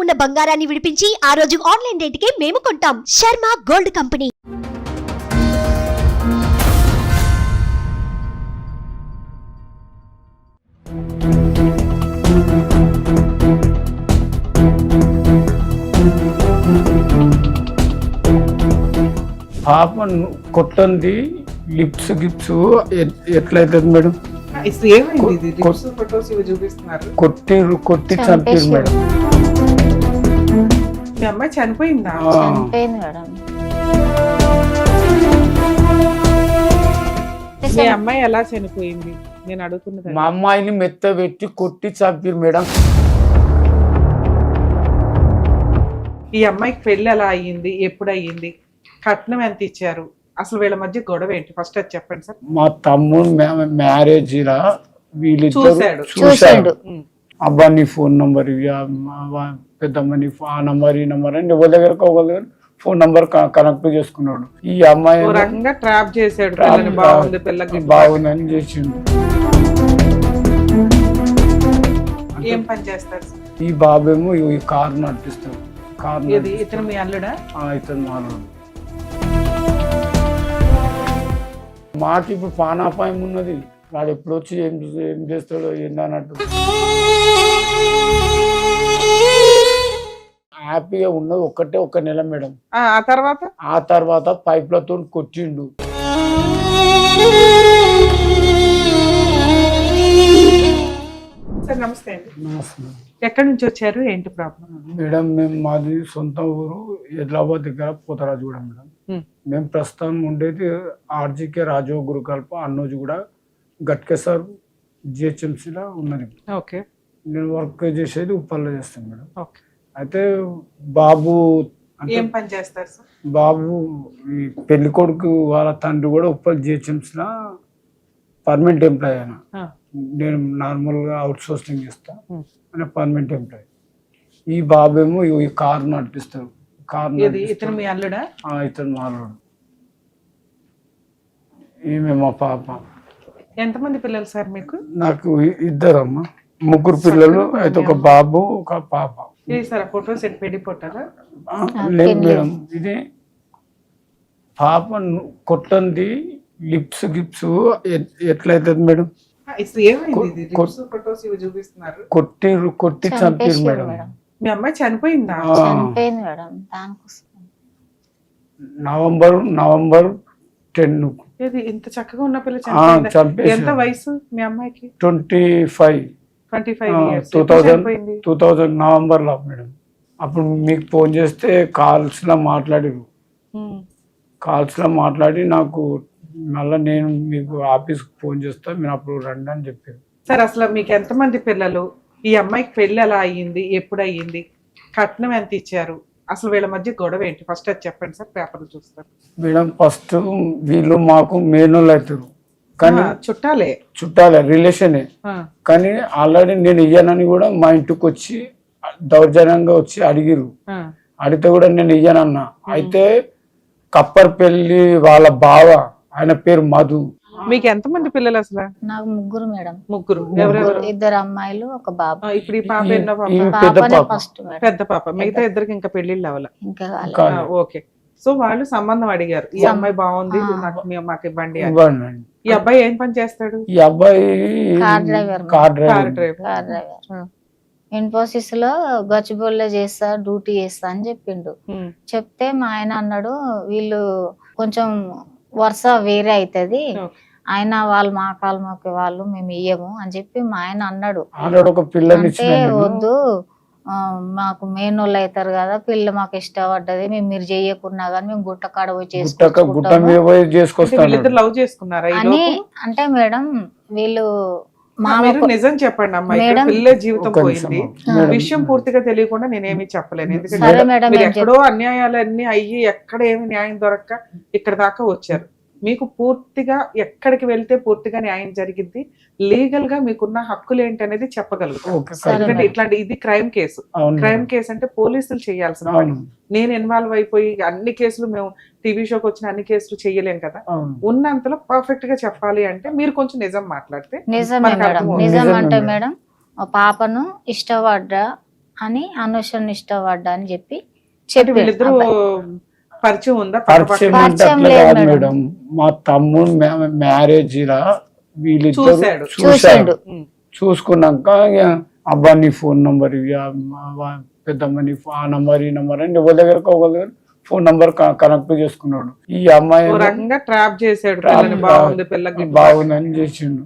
ఉన్న బంగారాన్ని విడిపించి ఆ రోజు ఆన్లైన్ రేటుకే మేము కొంటాం. Sharma gold company. పాప కొట్టంది లిప్స్ గిప్స్ ఎట్లయితుంది మేడం? కొట్టి చంపారు మేడం. మీ అమ్మాయి చనిపోయిందా? చనిపోయింది మేడం. మీ అమ్మాయి ఎలా చనిపోయింది నేను అడుగుతున్నది. మా అమ్మాయిని మెత్త పెట్టి కొట్టి చంపారు మేడం. ఈ అమ్మాయికి పెళ్లి ఎలా అయ్యింది, ఎప్పుడు అయ్యింది, కట్నం ఎంత ఇచ్చారు, అసలు వీళ్ళ మధ్య గొడవ ఏంటి? ఫస్ట్ అది చెప్పండి సార్. మా తమ్ముడు మ్యారేజ్ లా వీళ్ళిద్దరు చూశాడు. అబ్బా నీ ఫోన్ నంబర్ పెద్దమ్మ నీ ఆ నంబర్ ఈ నంబర్ అని ఎవరి దగ్గరకు ఒకరి దగ్గర ఫోన్ నంబర్ కనెక్ట్ చేసుకున్నాడు. ఈ అమ్మాయి రకంగా ట్రాప్ చేశాడు. పిల్లని బాగుంది, పిల్లకి బాగుందని చేసిండు. ఏం పని చేస్తారు సార్? ఈ బాబేమో ఈ కారు నడిపిస్తాడు. కారు ఇతను మీ అల్లుడా? ఇతను మానవుడు. మాకు ఇప్పుడు పానాపాయం ఉన్నది. వాడు ఎప్పుడు వచ్చి ఏం చేస్తాడో ఏందన్నట్టు హ్యాపీగా ఉన్నది ఒక్క నెల మేడం. ఆ తర్వాత పైప్లతో కొట్టిండు. సార్ నమస్తే అండి. ఎక్కడి నుంచి వచ్చారు, ఏంటి ప్రాబ్లం? మేడం మేము మాది సొంత ఊరు హైదరాబాద్ దగ్గర పోతరాజుగూడ మేడం. మేము ప్రస్తుతం ఉండేది ఆర్జీకే రాజో గురుకల్ప అన్నోజు కూడా గట్కేసర్ జిహెచ్ఎంసీలో ఉన్నది. ఓకే. నేను వర్క్ చేసేది ఉప్పల్లో చేస్తాను మేడం. అయితే బాబు ఏం పని చేస్తారు సార్? బాబు ఈ పెళ్లి కొడుకు వాళ్ళ తండ్రి కూడా ఉప్పల్ జిహెచ్ఎంసీలో పర్మనెంట్ ఎంప్లాయ్ అయినా. నేను నార్మల్గా అవుట్ సోర్సింగ్ చేస్తా అని పర్మనెంట్ ఎంప్లాయ్. ఈ బాబేమో ఈ కారు నడిపిస్తాడు. ఇతను మీ అల్లుడా? ఇతను మాలోడు. ఈమె మా పాప. ఎంతమంది పిల్లలు సార్ మీకు? నాకు ఇద్దరమ్మా, ముగ్గురు పిల్లలు. అయితే ఒక బాబు ఒక పాప. సార్ ఫోటో సెట్ పెళ్లి ఫోటోలా? లేదు మేడం, ఇది పాప కొట్టంది లిప్స్ గిప్స్ ఎట్లయితుంది మేడం? కొట్టి చంపారు మేడం. మీ అమ్మాయి చనిపోయిందా? చనిపోయింది మేడం. నవంబర్ 10. ఇంత చక్కగా ఉన్న పిల్ల చనిపోయిందా? ఎంత వయసు మీ అమ్మాయికి? 25 years. 2000 నవంబర్ లో మేడం. అప్పుడు మీకు ఫోన్ చేస్తే కాల్స్ లో మాట్లాడి నాకు మళ్ళీ నేను మీకు ఆఫీస్కి ఫోన్ చేస్తా, మీరు అప్పుడు రండి అని చెప్పారు. సార్ అసలు మీకు ఎంతమంది పిల్లలు, ఈ అమ్మాయికి పెళ్లి ఎలా అయ్యింది, ఎప్పుడు అయ్యింది, కట్నం ఎంత ఇచ్చారు, అసలు వీళ్ళ మధ్య గొడవ ఏంటి? ఫస్ట్ అది చెప్పండి సార్, పేపర్లు చూస్తారు. మేడం ఫస్ట్ వీళ్ళు మాకు మేనోళ్ళు అవుతారు, కానీ చుట్టాలే రిలేషనే. కానీ ఆల్రెడీ నేను ఇయ్యానని కూడా మా ఇంటికి వచ్చి దౌర్జన్యంగా వచ్చి అడిగితే కూడా నేను ఇయ్యానన్నా. అయితే కప్పర్పల్లి వాళ్ళ బావ, ఆయన పేరు మధు. మీకు ఎంతమంది పిల్లలు అసలు? నాకు ముగ్గురు మేడం. ముగ్గురు? ఇద్దరు అమ్మాయిలు, ఒక బాబు. ఇప్పుడు ఈ పాప ఎన్నో పాప? పెద్ద పాప. మిగతా ఇద్దరికి ఇంకా పెళ్లిళ్ళు అవ్వాల? ఓకే. సో వాళ్ళు సంబంధం అడిగారు, ఈ అమ్మాయి బాగుంది, మాకు ఇవ్వండి. ఈ అబ్బాయి ఏం పని చేస్తాడు? ఈ అబ్బాయి కార్ డ్రైవర్. ఇన్ఫోసిస్ లో గచ్చిబోల్లో చేస్తా, డ్యూటీ చేస్తా అని చెప్పిండు. చెప్తే మా ఆయన అన్నాడు, వీళ్ళు కొంచెం వరుస వేరే అవుతుంది, ఆయన వాళ్ళు మా కాలమోకి వాళ్ళు మేము ఇయ్యము అని చెప్పి మా ఆయన అన్నాడు. అంటే వద్దు, మాకు మెయిన్ వాళ్ళు అవుతారు కదా, పిల్ల మాకు ఇష్టపడ్డది, మీరు చెయ్యకున్నా గానీ మేము గుట్ట కాడ పోయి చేసుకుంటాం అని అంటే మేడం వీళ్ళు నిజం చెప్పండి అమ్మాయి, పిల్ల జీవితం పోయింది. విషయం పూర్తిగా తెలియకుండా నేనేమి చెప్పలేను, ఎందుకంటే ఎక్కడో అన్యాయాలన్నీ అయ్యి ఎక్కడ ఏమి న్యాయం దొరక్క ఇక్కడ దాకా వచ్చారు. మీకు పూర్తిగా ఎక్కడికి వెళ్తే పూర్తిగా న్యాయం జరిగింది, లీగల్ గా మీకున్న హక్కులు ఏంటి అనేది చెప్పగలుగుతాం. ఎందుకంటే ఇట్లాంటి ఇది క్రైమ్ కేసు అంటే పోలీసులు చేయాల్సిన పని. నేను ఇన్వాల్వ్ అయిపోయి అన్ని కేసులు, మేము టీవీ షోకి వచ్చిన అన్ని కేసులు చెయ్యలేం కదా. ఉన్నంతలో పర్ఫెక్ట్ గా చెప్పాలి అంటే మీరు కొంచెం నిజం మాట్లాడితే. నిజం అంటే మేడం, పాపను ఇష్టపడ్డా అని అనవసరం ఇష్టపడ్డా అని చెప్పి అంటే చెప్పి వీళ్ళిద్దరూ పరిచయం ఉందా పరిచయం అంటే పరిచయం అట్లా లేదు కాదు మేడం. మేడం, మా తమ్ముడు మ్యారేజ్ లా వీళ్ళిద్దరు చూశాడు. చూశాడు. ఉమ్. చూసుకున్నాక ఇక అబ్బా నీ ఫోన్ నంబర్ ఇవి పెద్దమ్మ నీ ఆ నంబర్ ఈ నంబర్ అని ఎవరి దగ్గరకు ఒకరి దగ్గర ఫోన్ నంబర్ కనెక్ట్ చేసుకున్నాడు. ఈ అమ్మాయి ఓ రకంగా ట్రాప్ చేశాడు పిల్లని, బాగుంది పిల్లకి బాగుందని చేసిండు.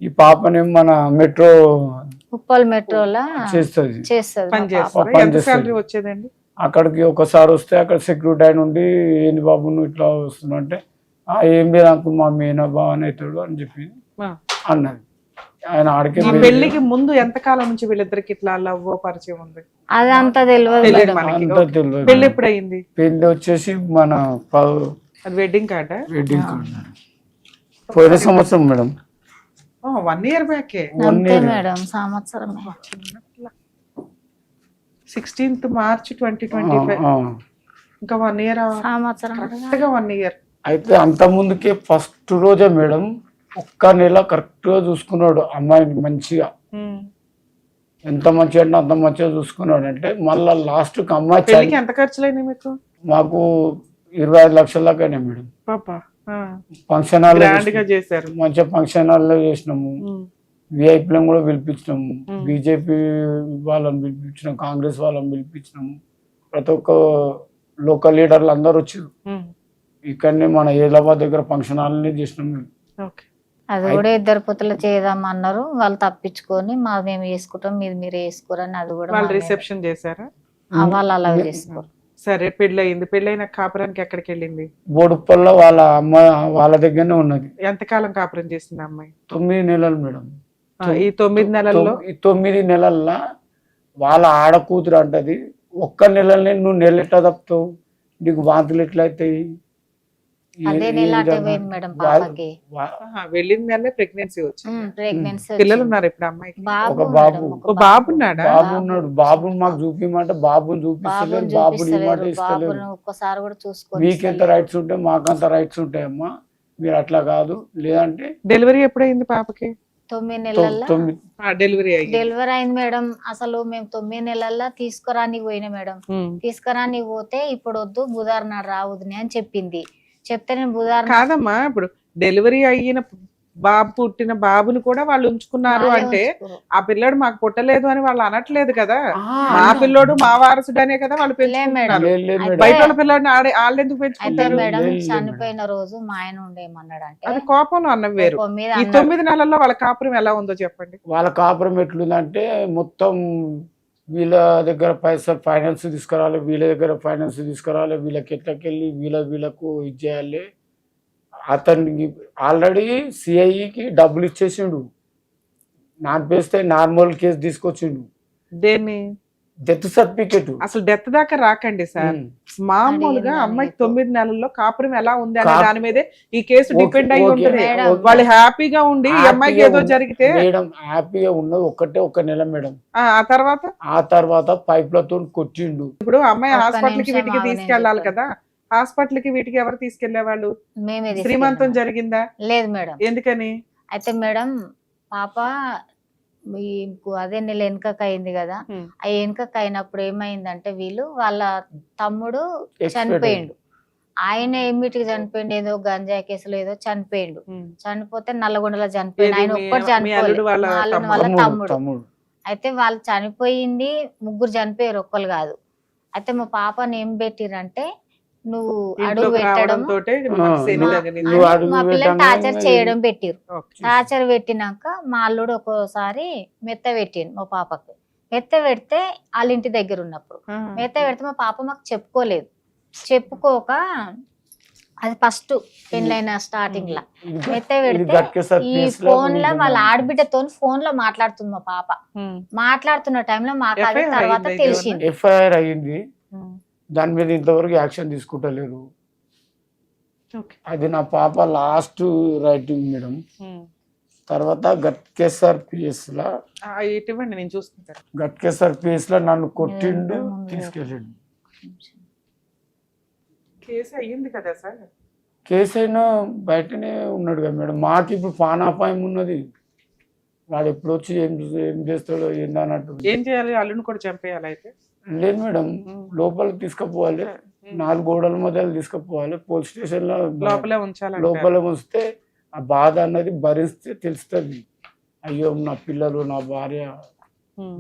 ఈ పాపని మన మెట్రో ఉప్పల్ మెట్రోలో చేస్తుంది. చేస్తుంది పని మా పాప. చేస్తారా? పని ఎంత చేస్తుంది. శాలరీ వచ్చేదండి? అక్కడికి ఒకసారి వస్తే అక్కడ సెక్యూరిటీ ఆయన ఉండి ఏంది బాబు నువ్వు ఇట్లా వస్తున్నావు అంటే ఏం లేదు అంకుల్ మా మీనా బాగానే అవుతాడు అని చెప్పి ఆ. అన్నది. ఆయన ఆడికి ఈ పెళ్లికి ముందు ఎంత కాలం నుంచి వీళ్ళిద్దరికి ఇట్లా లవ్ పరిచయం ఉంది? అదంతా తెలియదు తెలియదు మేడం. మనకి. అంతా తెలియదు. పెళ్లి ఎప్పుడు అయింది? పెళ్లి వచ్చేసి మన అది వెడ్డింగ్ కార్డా? వెడ్డింగ్ కార్డ్ పోయిన సంవత్సరం మేడం. 1 year బ్యాకే. అంతే మేడం, సంవత్సరమే. 16th March 2025. ఇంకా 1 year. సంవత్సరం కరెక్ట్ గా 1 year. అయితే అంత ముందుకే ఫస్ట్ రోజే మేడం ఒక్క నెల కరెక్ట్ గా చూసుకున్నాడు అమ్మాయిని మంచిగా. ఎంత మంచిగా అంటే అంత మంచిగా చూసుకున్నాడు. అంటే మళ్ళా లాస్ట్ కి అమ్మాయి పెళ్లికి ఎంత ఖర్చులైనాయి మీకు? మాకు 25 లక్షల దాకానే మేడం. పాపా ఫంక్షన్ హాల్ గ్రాండ్ గా చేశారు. మంచిగా ఫంక్షన్ హాల్లో చేసినాము. విఐపీలను కూడా పిలిపించినాము. బీజేపీ వాళ్ళని పిలిపించినాము, కాంగ్రెస్ వాళ్ళని పిలిపించినాము. ప్రతి ఒక్క లోకల్ లీడర్లు అందరు వచ్చారు. ఇక్కడనే మన ఏలాబాద్ దగ్గర ఫంక్షన్ హాల్ని చేసినాము. అది కూడా ఇద్దరు పుత్రులు చేద్దామన్నారు, వాళ్ళు తప్పించుకొని మేము వేసుకుంటాం మీరు వేసుకోరని అది కూడా వాళ్ళు రిసెప్షన్ చేశారా? వాళ్ళు అలా చేసుకోరు. సరే పెళ్లి అయింది. పెళ్ళైన కాపురానికి ఎక్కడికి వెళ్ళింది? బోడుపల్ల వాళ్ళ అమ్మ వాళ్ళ దగ్గరనే ఉన్నది. ఎంతకాలం కాపురం చేసింది అమ్మాయి? 9 నెలలు మేడం. ఈ 9 నెలల్లో ఈ 9 నెలల్లో వాళ్ళ ఆడ కూతురు అంటది, ఒక్క నెలనే నువ్వు నెల ఎట్లా తప్పుతావు, నీకు వాంతులు ఎట్లా అవుతాయి? అదే నెల అటే పోయింది మేడం పాపకి. వెళ్ళిన నెలే ప్రెగ్నెన్సీ వచ్చింది. ప్రెగ్నెన్సీ పిల్లలు ఉన్నారు ఇప్పుడు అమ్మాయికి? బాబు ఒక బాబు. మేడం, ఓ బాబు ఉన్నాడా? బాబు ఉన్నాడు. బాబుని మాకు చూపిమంటే బాబుని చూపిస్తలేరు, బాబుని ఇవ్వమంటే ఇస్తలేరు. బాబును ఒక్కసారి కూడా చూసుకోవాలి. మీకెంత రైట్స్ ఉంటాయి మాకంత రైట్స్ ఉంటాయమ్మా, మీరు అట్లా కాదు. లేదంటే డెలివరీ ఎప్పుడైంది పాపకి? 9 నెలల్లో 9 డెలివరీ అయ్యింది. డెలివరీ అయింది మేడం. అసలు మేము 9 నెలల్లో తీసుకురానికి పోయినా మేడం. తీసుకురానికి పోతే ఇప్పుడు వద్దు బుధవారం నాడు రావద్దుని అని చెప్పింది. చెప్తే నేను బుధవారం కాదమ్మా, ఇప్పుడు డెలివరీ అయిన బాబు పుట్టిన బాబుని కూడా వాళ్ళు ఉంచుకున్నారు అంటే ఆ పిల్లడు మాకు పుట్టలేదు అని వాళ్ళు అనట్లేదు కదా. మా పిల్లోడు మా వారసుడనే కదా వాళ్ళు పెంచుకుంటున్నారు. బయట వాళ్ళ పిల్లోడిని వాళ్ళు ఎందుకు అయితే పెంచుకుంటారు? మేడం చనిపోయిన రోజు మా ఆయన ఉండేమన్నాడు అంటే అది కోపంలో అన్నం వేరు. కోపం మీద ఈ అన్నాడు. 9 నెలల్లో వాళ్ళ కాపురం ఎలా ఉందో చెప్పండి. వాళ్ళ కాపురం ఎట్లుందంటే మొత్తం వీళ్ళ దగ్గర పైసలు ఫైనాన్స్ తీసుకురావాలి, వీళ్ళ దగ్గర ఫైనాన్స్ తీసుకురావాలి, వీళ్ళకి ఎట్లకెళ్ళి వీళ్ళకు ఇది చేయాలి. అతనికి ఆల్రెడీ సిఐకి డబ్బులు ఇచ్చేసిండు, నాపేస్తే నార్మల్ కేసు తీసుకొచ్చిండు. దేన్ని? Death certificate. అసలు డెత్ దాకా రాకండి సార్. మామూలుగా అమ్మాయికి 9 నెలల్లో కాపురం ఎలా ఉంది అనే దాని మీదే ఈ కేసు డిపెండ్ అయి ఉంటుంది. వాళ్ళు హ్యాపీగా ఉండి ఈ అమ్మాయికి ఏదో జరిగితే మేడం హ్యాపీగా ఉన్నది ఒక నెల మేడం. ఆ తర్వాత పైప్లతో కొట్టిండు. ఇప్పుడు అమ్మాయి హాస్పిటల్ కి వీటికి తీసుకెళ్లాలి కదా, హాస్పిటల్ కి వీటికి ఎవరు తీసుకెళ్లే వాళ్ళు? శ్రీమంతం జరిగిందా? లేదు మేడం. ఎందుకని? అయితే మేడం పాప అదే నెల వెనుకకు అయింది కదా. ఆ వెనుకకు అయినప్పుడు ఏమైందంటే వీళ్ళు వాళ్ళ తమ్ముడు చనిపోయిండు. ఆయన ఏమిటికి చనిపోయిండు, ఏదో గంజాయి కేసులో ఏదో చనిపోయిండు. చనిపోతే నల్లగొండలో చనిపోయిండు. ఆయన ఒక్కటి చనిపోలేదు, వాళ్ళ తమ్ముడు. అయితే వాళ్ళు చనిపోయింది, 3 చనిపోయారు, ఒక్కరు కాదు. అయితే మా పాపని ఏం పెట్టిరంటే నువ్వు అడుగు పెట్టడం మా పిల్లలు టార్చర్ చేయడం పెట్టిరు. టార్చర్ పెట్టినాక మా అల్లుడు ఒక్కోసారి మెత్త పెట్టిండు మా పాపకి. మెత్త పెడితే వాళ్ళ ఇంటి దగ్గర ఉన్నప్పుడు మెత్త పెడితే మా పాప మాకు చెప్పుకోలేదు. చెప్పుకోక అది ఫస్ట్ పెళ్ళైన స్టార్టింగ్ లా మెత్త పెడితే ఈ ఫోన్ లో వాళ్ళ ఆడబిడ్డతో ఫోన్ లో మాట్లాడుతుంది మా పాప. మాట్లాడుతున్న టైంలో మాకు అది తర్వాత తెలిసింది. ఎఫ్ఐఆర్ అయ్యింది, దాని మీద ఇంతవరకు యాక్షన్ తీసుకుంటలేరు. అది నా పాప లాస్ట్ రైటింగ్ మేడం. తర్వాత గట్కేసర్ పిఎస్ లా గట్కేసర్ పిఎస్ లా నన్ను కొట్టిండు, తీసుకెళ్ళిండు. కేసు అయ్యింది కదా సార్? కేసు అయినా బయటనే ఉన్నాడు కదా మేడం. మాకు ఇప్పుడు పానాపాయం ఉన్నది. వాడు ఎప్పుడు వచ్చి ఏం చేస్తాడో ఏందో అన్నట్టు. ఏం చేయాలి? అల్లుని కూడా చంపేయాలి అయితే? లేదు మేడం, లోపలికి తీసుకుపోవాలి, 4 గోడల మధ్య తీసుకుపోవాలి, పోలీస్ స్టేషన్ లో లోపలే ఉంచాలి. లోపల ఉంచితే ఆ బాధ అన్నది భరిస్తే తెలుస్తుంది. అయ్యో నా పిల్లలు, నా భార్య,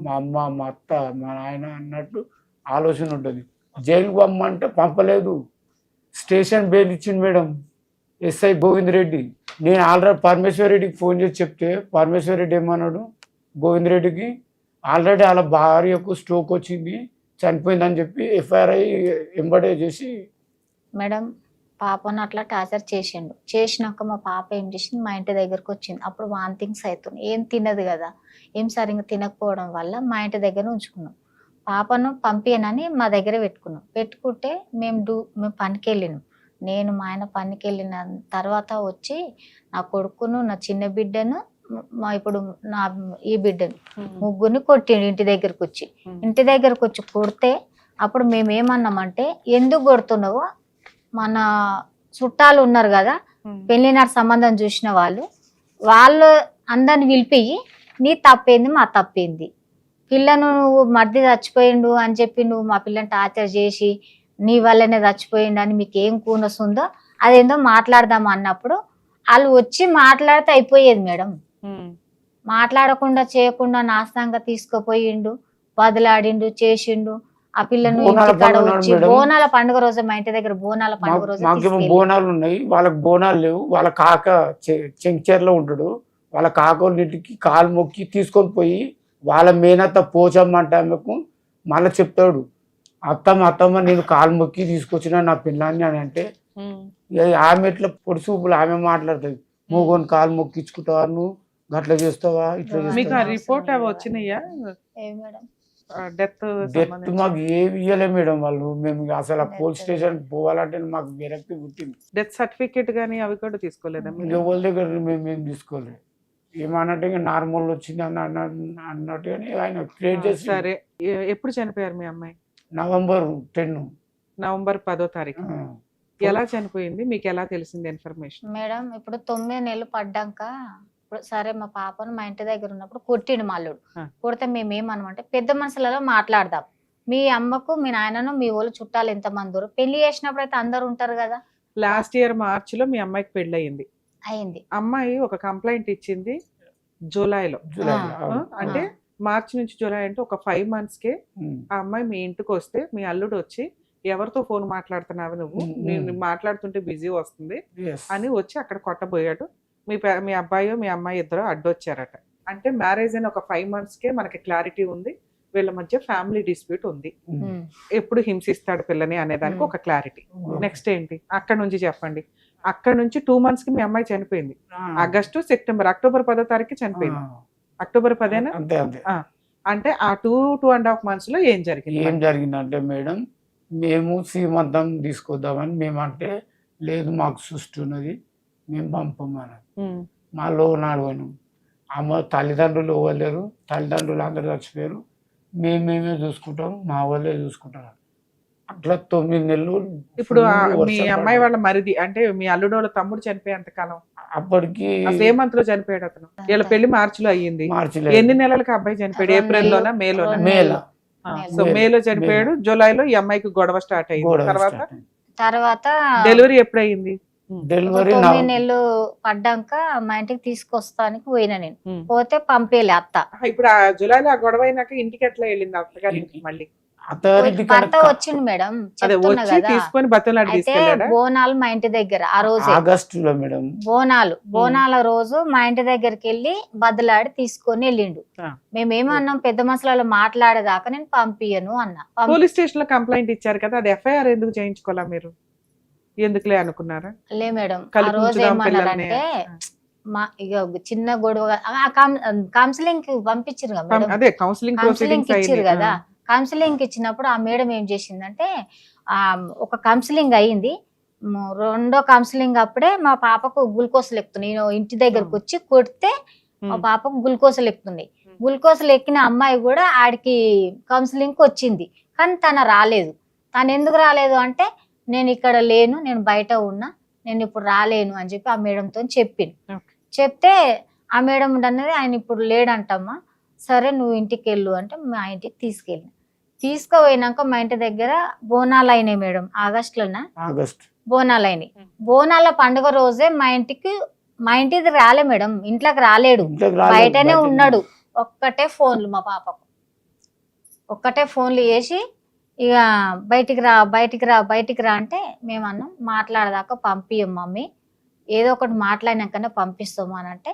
మా అమ్మ, మా అత్త, మా నాయన అన్నట్టు ఆలోచన ఉంటుంది. జైలుకు పంపమంటే పంపలేదు, స్టేషన్ బెయిల్ ఇచ్చింది మేడం ఎస్ఐ గోవింద్ రెడ్డి. నేను ఆల్రెడీ పరమేశ్వర్ రెడ్డికి ఫోన్ చేసి చెప్తే పరమేశ్వర్ రెడ్డి ఏమన్నాడు, గోవింద్ రెడ్డికి ఆల్రెడీ వాళ్ళ భార్యకు స్ట్రోక్ వచ్చింది, చనిపోయిందని చెప్పి ఎఫ్ఐఆర్ ఎంబడే చేసి. మేడం పాపను అట్లా టార్చర్ చేసిండు. చేసినాక మా పాప ఏం చేసింది, మా ఇంటి దగ్గరకు వచ్చింది. అప్పుడు వాంతింగ్స్ అవుతుంది, ఏం తినదు కదా, ఏం సరిగ్గా తినకపోవడం వల్ల మా ఇంటి దగ్గర ఉంచుకున్నాం. పాపను పంపియనని మా దగ్గర పెట్టుకున్నాం. పెట్టుకుంటే మేము పనికి వెళ్ళినాం. నేను మా ఆయన పనికి వెళ్ళిన తర్వాత వచ్చి నా కొడుకును, నా చిన్న బిడ్డను, ఇప్పుడు నా ఈ బిడ్డను, ముగ్గురిని కొట్టిండు ఇంటి దగ్గరకు వచ్చి. ఇంటి దగ్గరకు వచ్చి కొడితే అప్పుడు మేము ఏమన్నామంటే, ఎందుకు కొడుతున్నావో, మన చుట్టాలు ఉన్నారు కదా, పెళ్లినాడు సంబంధం చూసిన వాళ్ళు అందరిని పిలిపియ్యి, నీ తప్పేంది మా తప్పేంది, పిల్లను నువ్వు మర్ది చచ్చిపోయిండు అని చెప్పి నువ్వు మా పిల్లని టార్చర్ చేసి నీ వల్లనే చచ్చిపోయిండు అని మీకు ఏం కూనొస్తుందో అదేందో మాట్లాడదాం అన్నప్పుడు వాళ్ళు వచ్చి మాట్లాడితే అయిపోయేది మేడం. మాట్లాడకుండా చేయకుండా నాస్తంగా తీసుకుపోయిండు, బదులాడిండు, చేసిండు. ఆ పిల్లను ఇంటికాడ వచ్చి బోనాల పండుగ రోజు మా ఇంటి దగ్గర బోనాల పండుగ రోజు బోనాలు ఉన్నాయి, వాళ్ళకి బోనాలు లేవు. వాళ్ళ కాక చెంచర్లో ఉంటాడు, వాళ్ళ కాకోళ్ళింటికి కాలు మొక్కి తీసుకొని పోయి వాళ్ళ మేనత్త పోచమ్మంటే ఆమెకు మళ్ళీ చెప్తాడు, అత్తమ్మ నేను కాలు మొక్కి తీసుకొచ్చిన నా పిల్లాన్ని అని అంటే, ఆమె ఎట్లా పొడి చూపులు ఆమె మాట్లాడుతుంది, మూగోని కాలు మొక్కించుకుంటావా, నువ్వు గట్లా చేస్తావా, ఇట్లా చేస్తావా. రిపోర్ట్ అవి వచ్చినాయా? డెత్ మాకు ఏమి ఇవ్వలే మేడం వాళ్ళు. మేము అసలు పోలీస్ స్టేషన్ పోవాలంటే మాకు విరక్తి పుట్టింది. డెత్ సర్టిఫికేట్ గానీ అవి కూడా తీసుకోలేదా? ఎవరి దగ్గర మేము తీసుకోలేదు. ఏమన్నట్టు నార్మల్ వచ్చింది అన్నట్టుగానే ఆయన క్రియేట్ చేసి. సరే, ఎప్పుడు చనిపోయారు మీ అమ్మాయి? నవంబర్ 10. నవంబర్ 10వ తారీఖు. ఎలా చనిపోయింది, మీకు ఎలా తెలిసింది ఇన్ఫర్మేషన్? మేడం ఇప్పుడు 9 నెలలు పడ్డాక సరే మా పాపను మా ఇంటి దగ్గర ఉన్నప్పుడు కొట్టిండు మాల్లుడు. కొడితే మేము ఏమనమంటే, పెద్ద మనుషులలో మాట్లాడదాం, మీ అమ్మకు మీ నాయనను మీ వాళ్ళు చుట్టాలు ఎంతమంది దూరం, పెళ్లి చేసినప్పుడు అయితే అందరు ఉంటారు కదా. లాస్ట్ ఇయర్ మార్చ్ లో మీ అమ్మాయికి పెళ్లి అయింది. అమ్మాయి ఒక కంప్లైంట్ ఇచ్చింది జూలైలో. అంటే మార్చి నుంచి జూలై అంటే ఒక 5 months కే ఆ అమ్మాయి మీ ఇంటికి వస్తే, మీ అల్లుడు వచ్చి ఎవరితో ఫోన్ మాట్లాడుతున్నావు నువ్వు, నేను మాట్లాడుతుంటే బిజీ వస్తుంది అని వచ్చి అక్కడ కొట్టబోయాడు. మీ అబ్బాయి మీ అమ్మాయి ఇద్దరు అడ్డొచ్చారట. అంటే మ్యారేజ్ అయిన ఒక 5 months కే మనకి క్లారిటీ ఉంది, వీళ్ళ మధ్య ఫ్యామిలీ డిస్ప్యూట్ ఉంది, ఎప్పుడు హింసిస్తాడు పిల్లని అనేదానికి ఒక క్లారిటీ. నెక్స్ట్ ఏంటి అక్కడ నుంచి చెప్పండి. అక్కడ నుంచి 2 months కి మీ అమ్మాయి చనిపోయింది. ఆగస్టు, సెప్టెంబర్, అక్టోబర్ 10వ తారీఖు చనిపోయింది. అక్టోబర్ 10 అంటే ఆ 2.5 months లో ఏం జరిగిందంటే మేడం, మేము సీమంతం తీసుకొద్దామని మేమంటే, లేదు మాకు సృష్టి ఉన్నది, మేము పంపమని మా లోనాడు అని. అమ్మ తల్లిదండ్రులు ఇవ్వలేరు, తల్లిదండ్రులు అందరూ చచ్చిపోయారు, మేమేమే చూసుకుంటాం, మా వాళ్ళే చూసుకుంటారు. అట్లా 9 నెలలు. ఇప్పుడు మీ అమ్మాయి వాళ్ళ మరిది అంటే మీ అల్లుడు వాళ్ళ తమ్ముడు చనిపోయేంత కాలం అప్పటికి ఏ మంత్ లో చనిపోయాడు అతను? వీళ్ళ పెళ్లి మార్చిలో అయ్యింది. ఎన్ని నెలలకు అబ్బాయి చనిపోయాడు? ఏప్రిల్ లోనా, మేలోనా? సో మేలో చనిపోయాడు, జూలైలో ఈ అమ్మాయికి గొడవ స్టార్ట్ అయింది. తర్వాత డెలివరీ ఎప్పుడు అయ్యింది? డెలివరీ 9 నెలలు పడ్డాక మా ఇంటికి తీసుకొస్తానికి పోయినా. నేను పోతే పంపేలే అత్త. ఇప్పుడు ఆ జూలైలో ఆ గొడవ అయినాక ఇంటికి ఎట్లా వెళ్ళింది అత్తగారి ఇంటికి? మళ్ళీ భర్త వచ్చిండు మేడం, తీసుకొని బోనాలు మా ఇంటి దగ్గర ఆ రోజు ఆగస్టులో మేడం, బోనాల రోజు మా ఇంటి దగ్గరికి వెళ్ళి బదులాడి తీసుకొని వెళ్ళిండు. మేమేమన్నాం, పెద్ద మనుషులలో మాట్లాడేదాకా నేను పంపియను అన్నా. పోలీస్ స్టేషన్ లో కంప్లైంట్ ఇచ్చారు కదా, అది ఎఫ్ఐఆర్ ఎందుకు చేయించుకోవాలా మీరు? ఎందుకులే అనుకున్నారా? లే మేడం, ఆ రోజు ఏమన్నారంటే, మా ఇక చిన్న గొడవ కౌన్సిలింగ్ పంపించారు కదా, కౌన్సిలింగ్ ఇచ్చారు కదా. కౌన్సిలింగ్ ఇచ్చినప్పుడు ఆ మేడం ఏం చేసిందంటే, ఒక కౌన్సిలింగ్ అయ్యింది, 2వ కౌన్సిలింగ్ అప్పుడే మా పాపకు గ్లూకోజులు ఎక్కుతున్నాయి. నేను ఇంటి దగ్గరకు వచ్చి కొడితే మా పాపకు గ్లూకోజులు ఎక్కుతున్నాయి. గ్లూకోజులు ఎక్కిన అమ్మాయి కూడా ఆడికి కౌన్సిలింగ్కి వచ్చింది, కానీ తను రాలేదు. తను ఎందుకు రాలేదు అంటే, నేను ఇక్కడ లేను, నేను బయట ఉన్నా, నేను ఇప్పుడు రాలేను అని చెప్పి ఆ మేడంతో చెప్పింది. చెప్తే ఆ మేడం అన్నది ఆయన ఇప్పుడు లేడంటమ్మా, సరే నువ్వు ఇంటికి వెళ్ళు అంటే మా ఇంటికి తీసుకెళ్ళి తీసుకుపోయినాక మా ఇంటి దగ్గర బోనాలు అయినాయి మేడం. ఆగస్టులోనా బోనాలు అయినాయి. బోనాల పండుగ రోజే మా ఇంటికి రాలే మేడం, ఇంట్లోకి రాలేడు, బయటనే ఉన్నాడు. ఒక్కటే ఫోన్లు మా పాపకు ఒక్కటే ఫోన్లు చేసి ఇక బయటికి రా అంటే మేము అన్నాం మాట్లాడదాకా పంపియం మమ్మీ, ఏదో ఒకటి మాట్లాడినాకనే పంపిస్తాము అని అంటే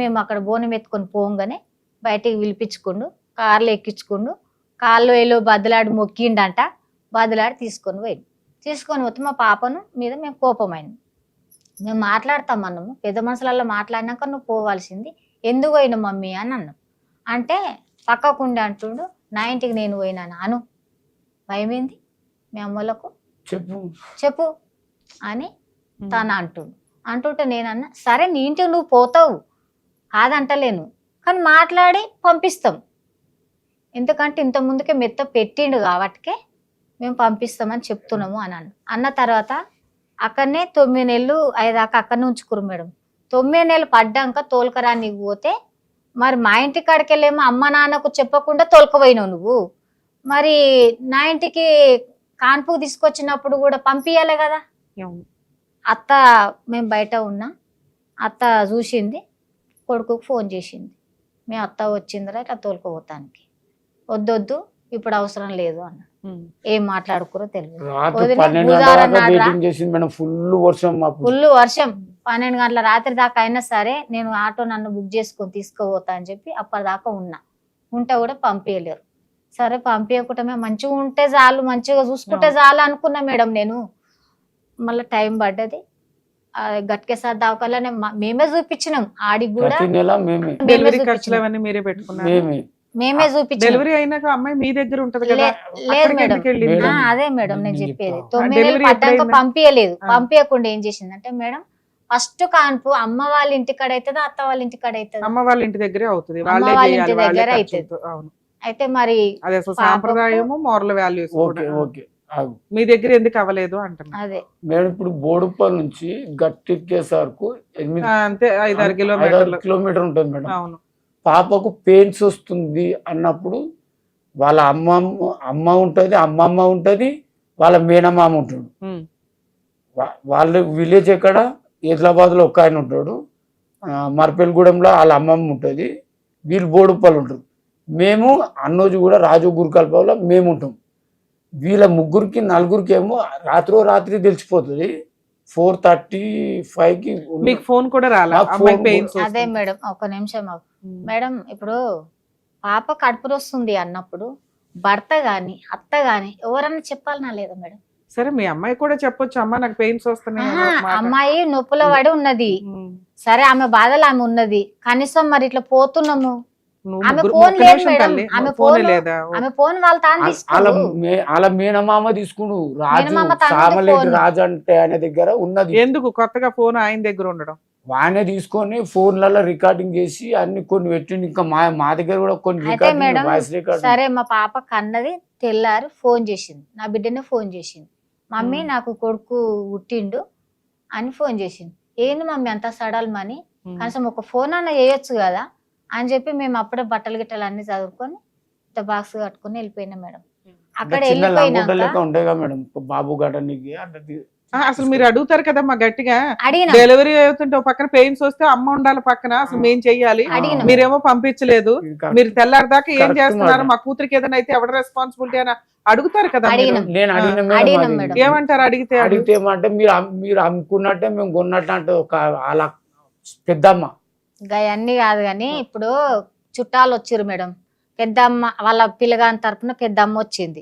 మేము అక్కడ బోనం ఎత్తుకొని పోగానే బయటికి పిలిపించుకుండు, కార్లో ఎక్కించుకుండు, కాళ్ళు వేలు బద్దలాడి మొక్కిండంట, బద్దలాడి తీసుకొని పోతే మా పాపను మీద మేము కోపమైంది. మేము మాట్లాడతామన్నాము, పెద్ద మనుషులలో మాట్లాడినాక నువ్వు పోవాల్సింది, ఎందుకు పోయినావు మమ్మీ అని అన్నాం. అంటే పక్కకుండి అంటుండు, నా ఇంటికి నేను పోయినాను అను, భయమేంది మీ అమ్మలకు చెప్పు అని తను అంటుంటే నేనన్నా సరే నీ ఇంటికి నువ్వు పోతావు కాదంటలేను, కానీ మాట్లాడి పంపిస్తాం, ఎందుకంటే ఇంత ముందుకే మెత్త పెట్టిండు కాబట్టికే మేము పంపిస్తామని చెప్తున్నాము అని అన్న తర్వాత అక్కడనే 9 నెలలు అయ్యేదాకా అక్కడనే ఉంచుకురు మేడం. 9 నెలలు పడ్డాక తోలుకరానికి పోతే మరి మా ఇంటి కాడికి వెళ్ళేమో అమ్మ నాన్నకు చెప్పకుండా తోలుకపోయినావు నువ్వు, మరి నా ఇంటికి కాన్పుకు తీసుకొచ్చినప్పుడు కూడా పంపించాలి కదా. అత్త మేము బయట ఉన్నా, అత్త చూసింది, కొడుకుకు ఫోన్ చేసింది, మీ అత్త వచ్చిందిరా ఇట్లా తోలుకోపోతానికి, వద్దొద్దు ఇప్పుడు అవసరం లేదు అన్న. ఏం మాట్లాడుకురో తెలియదు. ఫుల్ వర్షం 12 గంటల రాత్రి దాకా అయినా సరే నేను ఆటో నన్ను బుక్ చేసుకొని తీసుకుపోతా అని చెప్పి అప్పటిదాకా ఉంటే కూడా పంపించలేరు. సరే పంపించకుండా మంచిగా ఉంటే చాలు, మంచిగా చూసుకుంటే చాలు అనుకున్నా మేడం నేను. మళ్ళీ టైం పడ్డది, గట్కేసారి దావకాలనే మేమే చూపించినాం, ఆడికి కూడా మేమే చూపించాం. డెలివరీ అయినాక అమ్మాయి మీ దగ్గర ఉంటది కదా? లేదు మేడం, అదే మేడం నేను చెప్పేది. 9 నెలలు పడ్డాక పంపించకుండా ఏం చేసిందంటే మేడం, ఫస్ట్ కాన్పు అమ్మ వాళ్ళ ఇంటికాడ అవుతుంది, అత్త వాళ్ళ ఇంటికాడ అవుతుంది, అమ్మ వాళ్ళ ఇంటి దగ్గరే అవుతుంది, అమ్మ వాళ్ళ ఇంటి దగ్గర అవుతుంది. అయితే మరి అదే సాంప్రదాయము మోరల్ వాల్యూస్ మీ దగ్గర ఎందుకు అవ్వలేదు అంటున్నా. అదే మేడం ఇప్పుడు బోడుప్పల్ నుంచి గట్టెక్కేసరకు అంతే 5-6 కిలోమీటర్ ఉంటుంది మేడం. అవును. పాపకు పెయిన్స్ వస్తుంది అన్నప్పుడు వాళ్ళ అమ్మ ఉంటది, అమ్మమ్మ ఉంటది, వాళ్ళ మేనమామ ఉంటాడు. వాళ్ళ విలేజ్ ఎక్కడ హైదరాబాద్ లో ఒక ఆయన ఉంటాడు, మర్పల్గూడెంలో వాళ్ళ అమ్మమ్మ ఉంటుంది, వీళ్ళు బోడుప్పలు ఉంటారు. మేము అన్నోజు కూడా రాజు గురుకల్పలో మేము ఉంటాం. వీళ్ళ ముగ్గురికి నలుగురికి ఏమో రాత్రి తెలిసిపోతుంది. 4:35కి మీకు ఫోన్ కూడా రాలా? అదే మేడం ఒక నిమిషం మేడం, ఇప్పుడు పాప కడుపులో వస్తుంది అన్నప్పుడు భర్త గాని అత్త గాని ఎవరన్నా చెప్పాలనా లేదా మేడం? సరే మీ అమ్మాయి కూడా చెప్పొచ్చు, అమ్మ నాకు పెయిన్స్ వస్తున్నాయి. అమ్మాయి నొప్పుల పడి ఉన్నది, సరే ఆమె బాధలు ఆమె ఉన్నది, కనీసం మరి ఇట్లా పోతున్నాము, ఆమె ఫోన్ లేదు మేడం, ఆమె ఫోన్ వాళ్ళ వాళ్ళ మేనమామ తీసుకుడు రాజు అంటే ఆయన దగ్గర ఉన్నది. ఎందుకు కొత్తగా ఫోన్ ఆయన దగ్గర ఉండడం? ఆయనే తీసుకొని ఫోన్లలో రికార్డింగ్ చేసి అన్ని కొన్ని పెట్టిండు. ఇంకా మా దగ్గర కూడా కొన్ని వాయిస్ రికార్డింగ్. సరే మా పాప కన్నది తెల్లారు ఫోన్ చేసింది, నా బిడ్డనే ఫోన్ చేసింది, మమ్మీ నాకు కొడుకు పుట్టిండు అని ఫోన్ చేసింది. ఏంది మమ్మీ అంత సడల్మని, కనీసం ఒక ఫోన్ అన్న చేయొచ్చు కదా అని చెప్పి మేము అప్పుడే బట్టలు గిట్టలు అన్ని చదువుకొని ఇంత బాక్స్ కట్టుకుని వెళ్ళిపోయినా మేడం. అక్కడ వెళ్ళిపోయినా బాబు గడనికి అసలు మీరు అడుగుతారు కదా మా గట్టిగా, డెలివరీ అవుతుంటే పక్కన పెయిన్స్ వస్తే అమ్మ ఉండాలి పక్కన, అసలు మేం చెయ్యాలి, మీరేమో పంపించలేదు, మీరు తెల్లారి దాకా ఏం చేస్తున్నారు, మా కూతురికి ఏదైనా అయితే ఎవడ రెస్పాన్సిబిలిటీ అని అడుగుతారు కదా. ఏమంటారు అడిగితే అంటే మీరు అమ్ముకున్నట్టే మేము కొన్నట్టు అంటే ఒక అలా పెద్దమ్మ అన్ని కాదు కానీ ఇప్పుడు చుట్టాలు వచ్చిర్రు మేడం, పెద్దమ్మ వాళ్ళ పిల్లగాని తరపున పెద్దమ్మ వచ్చింది.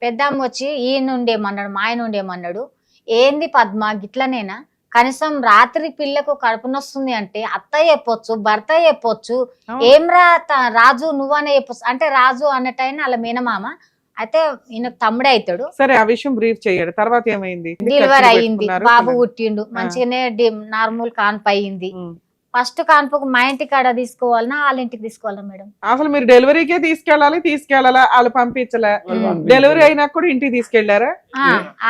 పెద్దమ్మ వచ్చి ఈయనుండేమన్నాడు, మా ఆయన ఉండేమన్నాడు, ఏంది పద్మ గిట్లనేనా, కనీసం రాత్రి పిల్లకు కడుపునొస్తుంది అంటే అత్త చెప్పొచ్చు, భర్త చెప్పొచ్చు, ఏం రాజు నువ్వనే చెప్పొచ్చు అంటే రాజు అన్నట్టయినా వాళ్ళ మేనమామ అయితే ఈయన తమ్ముడే అవుతాడు. సరే ఆ విషయం బ్రీఫ్ చేయండి. తర్వాత ఏమైంది? డెలివరీ అయ్యింది, బాబు పుట్టిండు, మంచిగానే నార్మల్ కాన్పు అయ్యింది. ఫస్ట్ కాన్పుకు మా ఇంటి కాడ తీసుకోవాలన్నా వాళ్ళ ఇంటికి తీసుకోవాలా మేడం? అసలు మీరు డెలివరీకే తీసుకెళ్ళాలా వాళ్ళు పంపించలే, డెలివరీ అయినా కూడా ఇంటికి తీసుకెళ్లారా?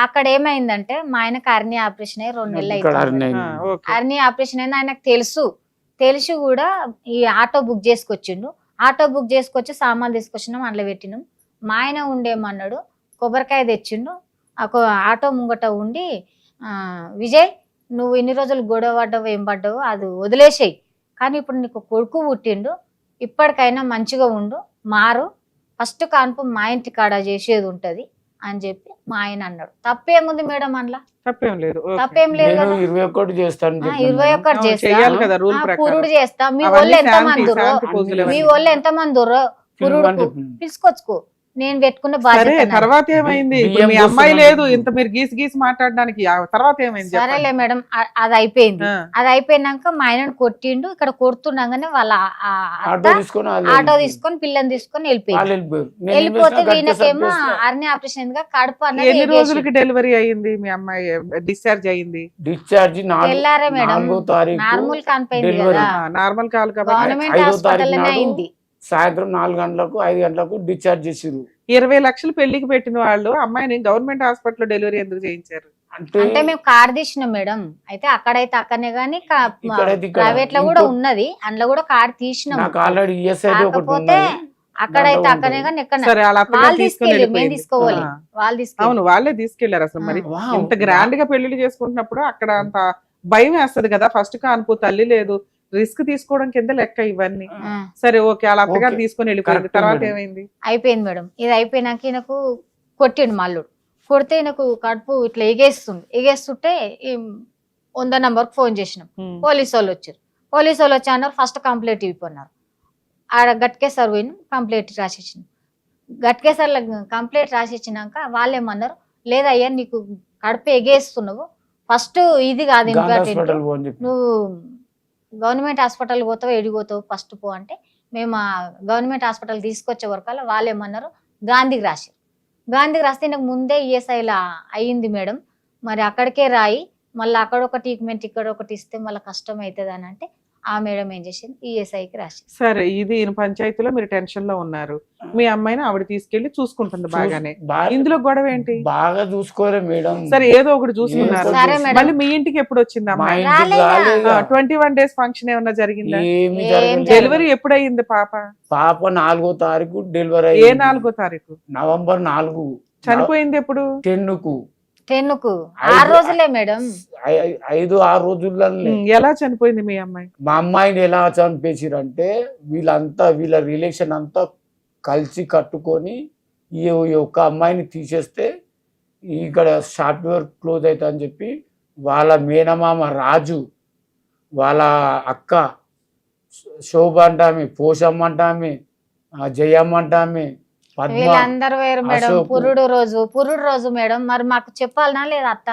అక్కడ ఏమైందంటే మా ఆయనకు అర్నీ ఆపరేషన్ అయ్యి 2 నెలలు అవుతుంది. అర్నీ ఆపరేషన్ అయింది ఆయనకు తెలిసి కూడా ఈ ఆటో బుక్ చేసుకొచ్చిండు. ఆటో బుక్ చేసుకొచ్చి సామాన్లు తీసుకొచ్చినాం, అందులో పెట్టినాం. మా ఆయన ఉండేమన్నాడు, కొబ్బరికాయ తెచ్చిండు. ఆటో ముంగట ఉండి విజయ్ నువ్వు ఇన్ని రోజులు గొడవ పడ్డావు ఏం పడ్డావు అది వదిలేసేయి, కానీ ఇప్పుడు నీకు కొడుకు పుట్టిండు, ఇప్పటికైనా మంచిగా ఉండు, మారు, ఫస్ట్ కాన్పు మా ఇంటి కాడ చేసేది ఉంటది అని చెప్పి మా ఆయన అన్నాడు. తప్పేముంది మేడం అందులో? తప్పేం లేదు నేను 21 చేస్తాను 21 చేయాలి కదా రూల్ చేస్తా, ప్రకారం. పురుడు చేస్తా. మీ అవన్నీ వాళ్ళు ఎంత శాంతి- మంది శాంతి పూజలు మీ అవన్నీ. వాళ్ళు ఎంత మంది పురుడు పిలుచుకొచ్చుకో, నేను పెట్టుకున్న సరే బాధ్యత నాది. తర్వాత ఏమైంది? ఇప్పుడు మీ బియ్యం అమ్మాయి పోస్తున్నాను. లేదు ఇంత మీరు గీసి మాట్లాడడానికి, ఆ తర్వాత ఏమైంది చెప్పండి. సరేలే మేడం, అది అయిపోయింది. ఆ. అది అయిపోయినాక మా ఆయనను కొట్టిండు. ఇక్కడ కొడుతుండగానే వాళ్ళ ఆటో తీసుకొని ఆటో తీసుకొని పిల్లని తీసుకొని వెళ్ళిపోయింది. వెళ్ళిపోతే వీళ్ళకేమో అర్ని ఆపరేషన్ గా కడుపు అన్నది ఎన్ని ఎగేసిండు. రోజులకి డెలివరీ అయ్యింది మీ అమ్మాయి? డిశ్చార్జ్ అయ్యింది డిశ్చార్జ్ తెల్లారే మేడం, 4వ తారీఖు నార్మల్ కనిపోయింది డెలివరీ. కదా, నార్మల్ కాదు కాబట్టి గవర్నమెంట్ 5వ హాస్పిటల్ తారీఖు అయింది. సాయంత్రం 4 గంటలకు 5 గంటలకు డిశ్చార్జ్ చేసిరు. 20 లక్షలు పెళ్లికి పెట్టిన వాళ్ళు అమ్మాయిని గవర్నమెంట్ హాస్పిటల్ డెలివరీ ఎందుకు చేయించారు? అంటే మేము కార్ తీసినాం మేడం. అయితే అక్కడైతే అక్కడనే గానీ ఇక్కడైతే ఇక్కడ. ప్రైవేట్ లో కూడా ఉన్నది, అందులో కూడా కార్ తీసినాం. నాకు ఆల్రెడీ ఈఎస్ఐ ఒకటి కాకపోతే ఉన్నది. అక్కడైతే దాంట్లో అక్కడనే ఉంటుంది. కానీ ఎక్కడ సరే వాళ్ళ అత్తగారు వాళ్ళు తీసుకొని తీసుకెళ్ళి మేము వెళ్ళిపోయింది. తీసుకోవాలి, ఆ. వాళ్ళు తీసుకెళ్ళి. అవును వాళ్ళే తీసుకెళ్లారు. అసలు మరి వావ్. ఇంత గ్రాండ్ గా పెళ్లిళ్ళు చేసుకుంటున్నప్పుడు అక్కడ అంత భయం వేస్తది కదా. ఫస్ట్ కానుపు తల్లి లేదు, రిస్క్ తీసుకోవడం కింద లెక్క ఇవన్నీ. ఆ, సరే ఓకే, వాళ్ళ అత్తగారు ఓకే. తీసుకొని వెళ్ళిపోయింది. కరెక్ట్ తర్వాత మేడం. ఏమైంది? అయిపోయింది మేడం. ఇది అయిపోయినాక ఈయనకు కొట్టిండు మల్లుడు. కొడితే ఈయనకు కడుపు ఇట్లా ఎగేస్తుంటే 100 నంబర్కి ఫోన్ చేసినాం. పోలీసు వాళ్ళు వచ్చారు. పోలీసు వాళ్ళు వచ్చి అన్నారు ఫస్ట్ కంప్లైంట్ ఇవ్వన్నారు. ఆడ గట్కేసారి పోయినాం, కంప్లైంట్ రాసిచ్చినాం. గట్కేసార్లో కంప్లైంట్ రాసిచ్చినాక వాళ్ళు ఏమన్నారు, లేదయ్యా నీకు కడుపు ఎగేస్తున్నావు, ఫస్ట్ ఇది కాదు గాంధీ ఇంపార్టెంట్, హాస్పిటల్ పోని చెప్పి. నువ్వు గవర్నమెంట్ హాస్పిటల్ పోతావు, ఎడిపోతావు ఫస్ట్ పో అంటే, మేము ఆ గవర్నమెంట్ హాస్పిటల్ తీసుకొచ్చే వరకు వాళ్ళు ఏమన్నారు గాంధీకి రాశారు. గాంధీకి రాస్తే నాకు ముందే ఈఎస్ఐలా అయ్యింది మేడం, మరి అక్కడికే రాయి, మళ్ళీ అక్కడ ఒక ట్రీట్మెంట్ ఇక్కడ ఒకటి ఇస్తే మళ్ళీ కష్టం అవుతుంది అని అంటే ఆ మేడం ఏం చేసింది ఈఎస్ఐకి రాసి. సరే ఇది ఈయన పంచాయతీలో మీరు టెన్షన్ లో ఉన్నారు. మీ అమ్మాయిని ఆవిడ తీసుకెళ్లి చూసుకుంటుంది బాగానే. ఇందులో గొడవ ఏంటి? బాగా చూసుకోలే మేడం. సరే ఏదో ఒకటి చూసుకున్నారు. సరే మేడం. మళ్ళీ మీ ఇంటికి ఎప్పుడు వచ్చింది మా అమ్మాయి? ఇంటికి రాలేదా? రాలేదా? 21 డేస్ ఫంక్షన్ ఏమన్నా జరిగిందా? ఏమి ఏం జరగలేదు. డెలివరీ ఎప్పుడయ్యింది పాప? పాప 4వ తారీఖు డెలివరీ ఏ అయింది. 4వ తారీఖు? నవంబర్ 4 చనిపోయింది ఎప్పుడు? 10కు 10కు 6 రోజులే మేడం. 5-6 రోజుల్లోనే. ఎలా చనిపోయింది మీ అమ్మాయి? మా అమ్మాయిని ఎలా చంపేసిరంటే వీళ్ళంతా వీళ్ళ రిలేషన్ అంతా కలిసి కట్టుకొని ఈ ఒక్క అమ్మాయిని తీసేస్తే ఇక్కడ సాఫ్ట్వేర్ క్లోజ్ అవుతా అని చెప్పి వాళ్ళ మేనమామ రాజు, వాళ్ళ అక్క శోభ అంటామె, పోషమ్మ అంటామె, జయమ్మ అంటామె, పద్మ, వీళ్ళందరూ వేరు మేడం. అశోక్. పురుడు రోజు మేడం, మరి మాకు చెప్పాలనా లేదా అత్త?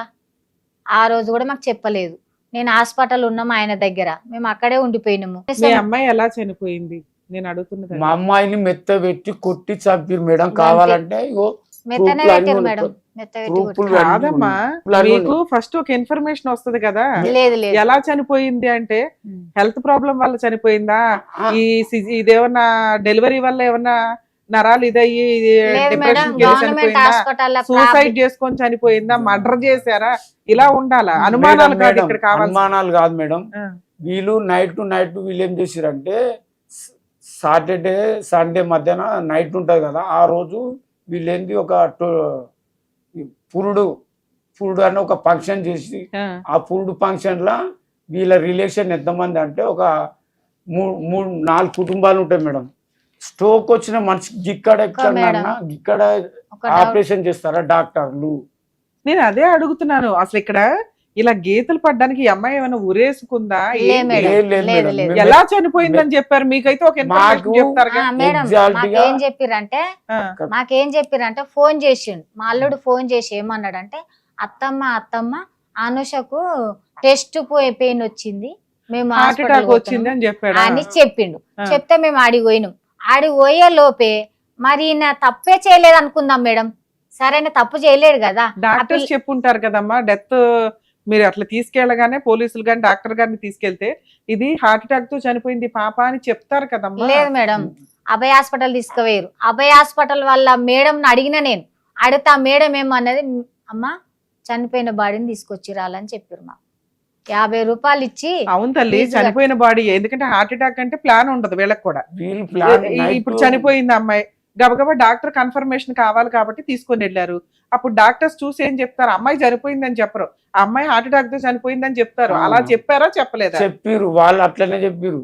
ఆ రోజు కూడా మాకు చెప్పలేదు. నేను హాస్పిటల్ ఉన్నాం ఆయన దగ్గర, మేము అక్కడే ఉండిపోయినాము. మీ అమ్మాయి ఎలా చనిపోయింది నేను అడుగుతున్నది. మా అమ్మాయిని మెత్త పెట్టి కొట్టి చంపిరు మేడం. కావాలంటే ఇగో మెత్తనే ప్రూఫ్లు పెట్టారు అన్నీ మేడం, ఉన్నాయి. మెత్త పెట్టి ప్రూఫ్లు కొట్టారు. కాదమ్మా, అన్నీ మీకు ఫస్ట్ ఒక ఇన్ఫర్మేషన్ వస్తది కదా, లేదు లేదు. ఎలా చనిపోయింది అంటే ఉమ్. హెల్త్ ప్రాబ్లం వల్ల చనిపోయిందా, ఆ. ఇదేమన్నా డెలివరీ వల్ల ఏమన్నా నరాలు ఇదయ్యి లేదు madam, depression government hospital suicide చేసుకొని చనిపోయిందా, మర్డర్ చేశారా, ఇలా ఉండాలా? అనుమానాలు కాదు మేడం, ఇక్కడ కావాలి. అనుమానాలు కాదు మేడం. వీళ్ళు నైట్ వీళ్ళు ఏం చేసిరంటే సాటర్డే సండే మధ్యాహ్నం నైట్ ఉంటుంది కదా, ఆ రోజు వీళ్ళేంది ఒక పురుడు అని ఒక ఫంక్షన్ చేసి, ఆ పురుడు ఫంక్షన్ లా వీళ్ళ రిలేషన్ ఎంతమంది అంటే ఒక 3-4 కుటుంబాలు ఉంటాయి మేడం. స్ట్రోక్ వచ్చిన మనిషికి ఇక్కడ ఇక్కడ ఆపరేషన్ చేస్తారా డాక్టర్లు? నేను అదే అడుగుతున్నాను. అసలు ఇక్కడ ఇలా గీతలు పడ్డానికి ఈ అమ్మాయి ఏమైనా ఉరేసుకుందా? ఎలా చనిపోయిందని చెప్పారు? మీకైతే ఒక ఇన్ఫర్మేషన్ చెప్తారుగా. మేడం మాకేం చెప్పిరంటే ఫోన్ చేసిండు మా అల్లుడు. ఫోన్ చేసి ఏమన్నాడంటే, అత్తమ్మ అనుషకు టెస్ట్ పెయిన్ వచ్చింది, మేము హార్ట్ అటాక్ వచ్చింది అని చెప్పాడు అని చెప్పిండు. చెప్తే మేము ఆడికి పోయినాం. ఆడికి పోయే లోపే మరి నా తప్పే చేయలేదు అనుకుందాం మేడం. సరైన తప్పు చేయలేడు కదా. డాక్టర్స్ చెప్పుంటారు కదమ్మా, డెత్ మీరు అట్లా తీసుకెళ్ళగానే పోలీసులు గాని డాక్టర్ గారిని తీసుకెళ్తే ఇది హార్ట్ అటాక్ తో చనిపోయింది పాప అని చెప్తారు కదమ్మా. లేదు మేడం, అభయ హాస్పిటల్ తీసుకుపోయారు. అభయ హాస్పిటల్ వాళ్ళ మేడం అడిగిన, నేను అడిగితే ఆ మేడం ఏమన్నది, అమ్మా చనిపోయిన బాడీని తీసుకొచ్చి రాలని చెప్పారు మాకు. 50 రూపాయలు ఇచ్చి అవును తల్లి, ఫీజు చనిపోయిన బాడీ, ఎందుకంటే హార్ట్ అటాక్ అంటే ప్లాన్ ఉండదు వీళ్ళకి కూడా. వీళ్ళు ప్లాన్ ఇప్పుడు చనిపోయింది అమ్మాయి, గబగబా డాక్టర్ కన్ఫర్మేషన్ కావాలి కాబట్టి తీసుకొని వెళ్ళారు. అప్పుడు డాక్టర్స్ చూసి ఏం చెప్తారు, అమ్మాయి చనిపోయిందని చెప్పరు, ఆ అమ్మాయి హార్ట్ అటాక్ తో చనిపోయిందని చెప్తారు. అలా చెప్పారా చెప్పలేదా? చెప్పిరు, వాళ్ళు అట్లనే చెప్పిరు.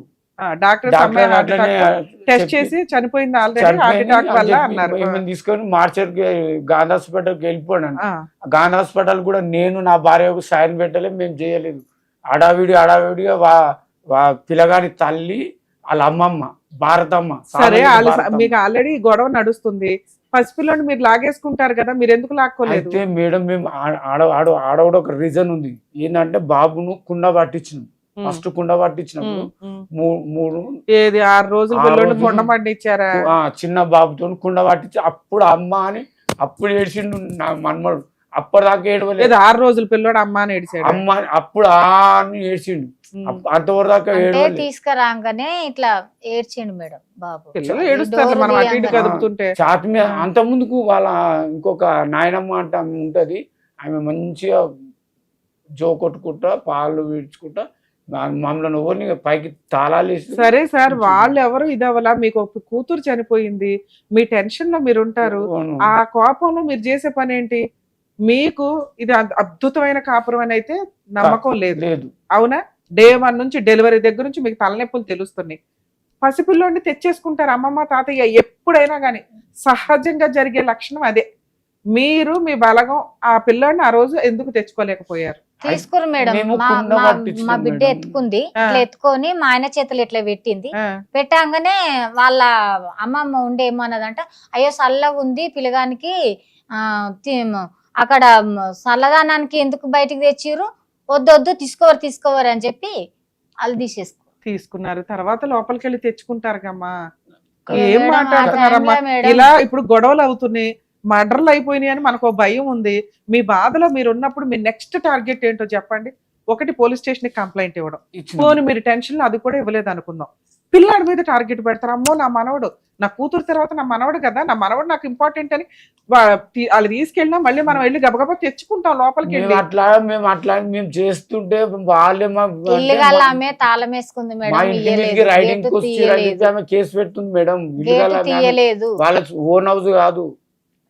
డాక్టర్స్ అమ్మాయి హార్ట్ అటాక్ టెస్ట్ చేసి చనిపోయింది ఆల్రెడీ హార్ట్ అటాక్ వల్ల అన్నారు. తీసుకొని మార్చర్కి గాంధీ హాస్పిటల్కి వెళ్ళిపోయాను. గాంధీ హాస్పిటల్ కూడా నేను నా భార్యకు సైన్ పెట్టలేదు, మేము చేయలేదు. అడావిడిగా పిల్లగాని తల్లి వాళ్ళ అమ్మమ్మ భారతమ్మ. సరే, మీకు ఆల్రెడీ గొడవ నడుస్తుంది, పసిపిల్లని మీరు లాగేసుకుంటారు కదా, మీరు ఎందుకు లాక్కోలేదు? అయితే మేడం మేము ఆడ కూడా ఒక రీజన్ ఉంది. ఏంటంటే బాబును కుండ పట్టించినాం. ఫస్ట్ కుండ పట్టించినప్పుడు 6 రోజులు పిల్లలు కుండ పట్టించారా? చిన్న బాబుతో కుండ పట్టించి అప్పుడు అమ్మ అని అప్పుడు ఏడ్చిండు నా మన్మడు. అప్పటిదాకా ఏడవలేదు. 6 రోజులు పిల్లడు అమ్మ అని ఏడ్చాడు. అమ్మ అప్పుడు అని ఏడ్చిండు, అంతవరకు దాకా ఏడవలేదు. తీసుకురాగానే ఇట్లా ఏడ్చిండు మేడం బాబు. పిల్లలు ఏడుస్తారు మనం అటు ఇటు కదుపుతుంటే. చాతి మీద అంత ముందుకు వాళ్ళ ఇంకొక నాయనమ్మ అంటే ఆమె ఉంటది, ఆమె మంచిగా జో కొట్టుకుంటా పాలు వీడ్చుకుంటా మమ్మల్ని ఎవరిని పైకి తాళాలు. సరే సార్, వాళ్ళు ఎవరు ఇదవలా, మీకు ఒక కూతురు చనిపోయింది, మీ టెన్షన్ లో మీరు ఉంటారు, ఆ కోపంలో మీరు చేసే పని ఏంటి? మీకు ఇది అద్భుతమైన కాపురం అని అయితే నమ్మకం లేదు, అవునా? డే 1 నుంచి డెలివరీ దగ్గర నుంచి మీకు తలనొప్పులు తెలుస్తున్నాయి. పసిపిల్లోని తెచ్చేసుకుంటారు అమ్మమ్మ తాతయ్య ఎప్పుడైనా కానీ, సహజంగా జరిగే లక్షణం అదే. మీరు మీ బలగం ఆ పిల్లోడిని ఆ రోజు ఎందుకు తెచ్చుకోలేకపోయారు? తీసుకురు మేడం, మా బిడ్డ ఎత్తుకుంది, ఇట్లా ఎత్తుకొని మా ఆయన చేతులు ఇట్లా పెట్టింది. పెట్టాగానే వాళ్ళ అమ్మమ్మ ఉండే ఏమన్నదంట, అయ్యో చల్లగా ఉంది పిల్లగానికి, అక్కడ చల్లదానానికి ఎందుకు బయటికి తెచ్చిర్రు, వద్దొద్దు తీసుకోవరు అని చెప్పి వాళ్ళు తీసుకున్నారు. తర్వాత లోపలికి వెళ్ళి తెచ్చుకుంటారు కమ్మా. ఏం మాట్లాడుతున్నారమ్మా ఇలా? ఇప్పుడు గొడవలు అవుతున్నాయి, మర్డర్లు అయిపోయినాయి అని మనకు భయం ఉంది. మీ బాధలో మీరు ఉన్నప్పుడు మీ నెక్స్ట్ టార్గెట్ ఏంటో చెప్పండి. ఒకటి, పోలీస్ స్టేషన్ కి కంప్లైంట్ ఇవ్వడం. పోనీ మీరు టెన్షన్ లో అది కూడా ఇవ్వలేదు అనుకుందాం, పిల్లాడి మీద టార్గెట్ పెడతారు. అమ్మో నా మనవడు, నా కూతురు తర్వాత నా మనవడు కదా, నా మనవడు నాకు ఇంపార్టెంట్ అని వాళ్ళు తీసుకెళ్ళినా మళ్ళీ మనం వెళ్ళి గబగబా తెచ్చుకుంటాం లోపలికి వెళ్ళి. మేము చేస్తుంటే వాళ్ళే తాళం వేసుకుంది మేడం, కేసు పెడుతుంది మేడం. వాళ్ళ ఓన్ హౌస్ కాదు,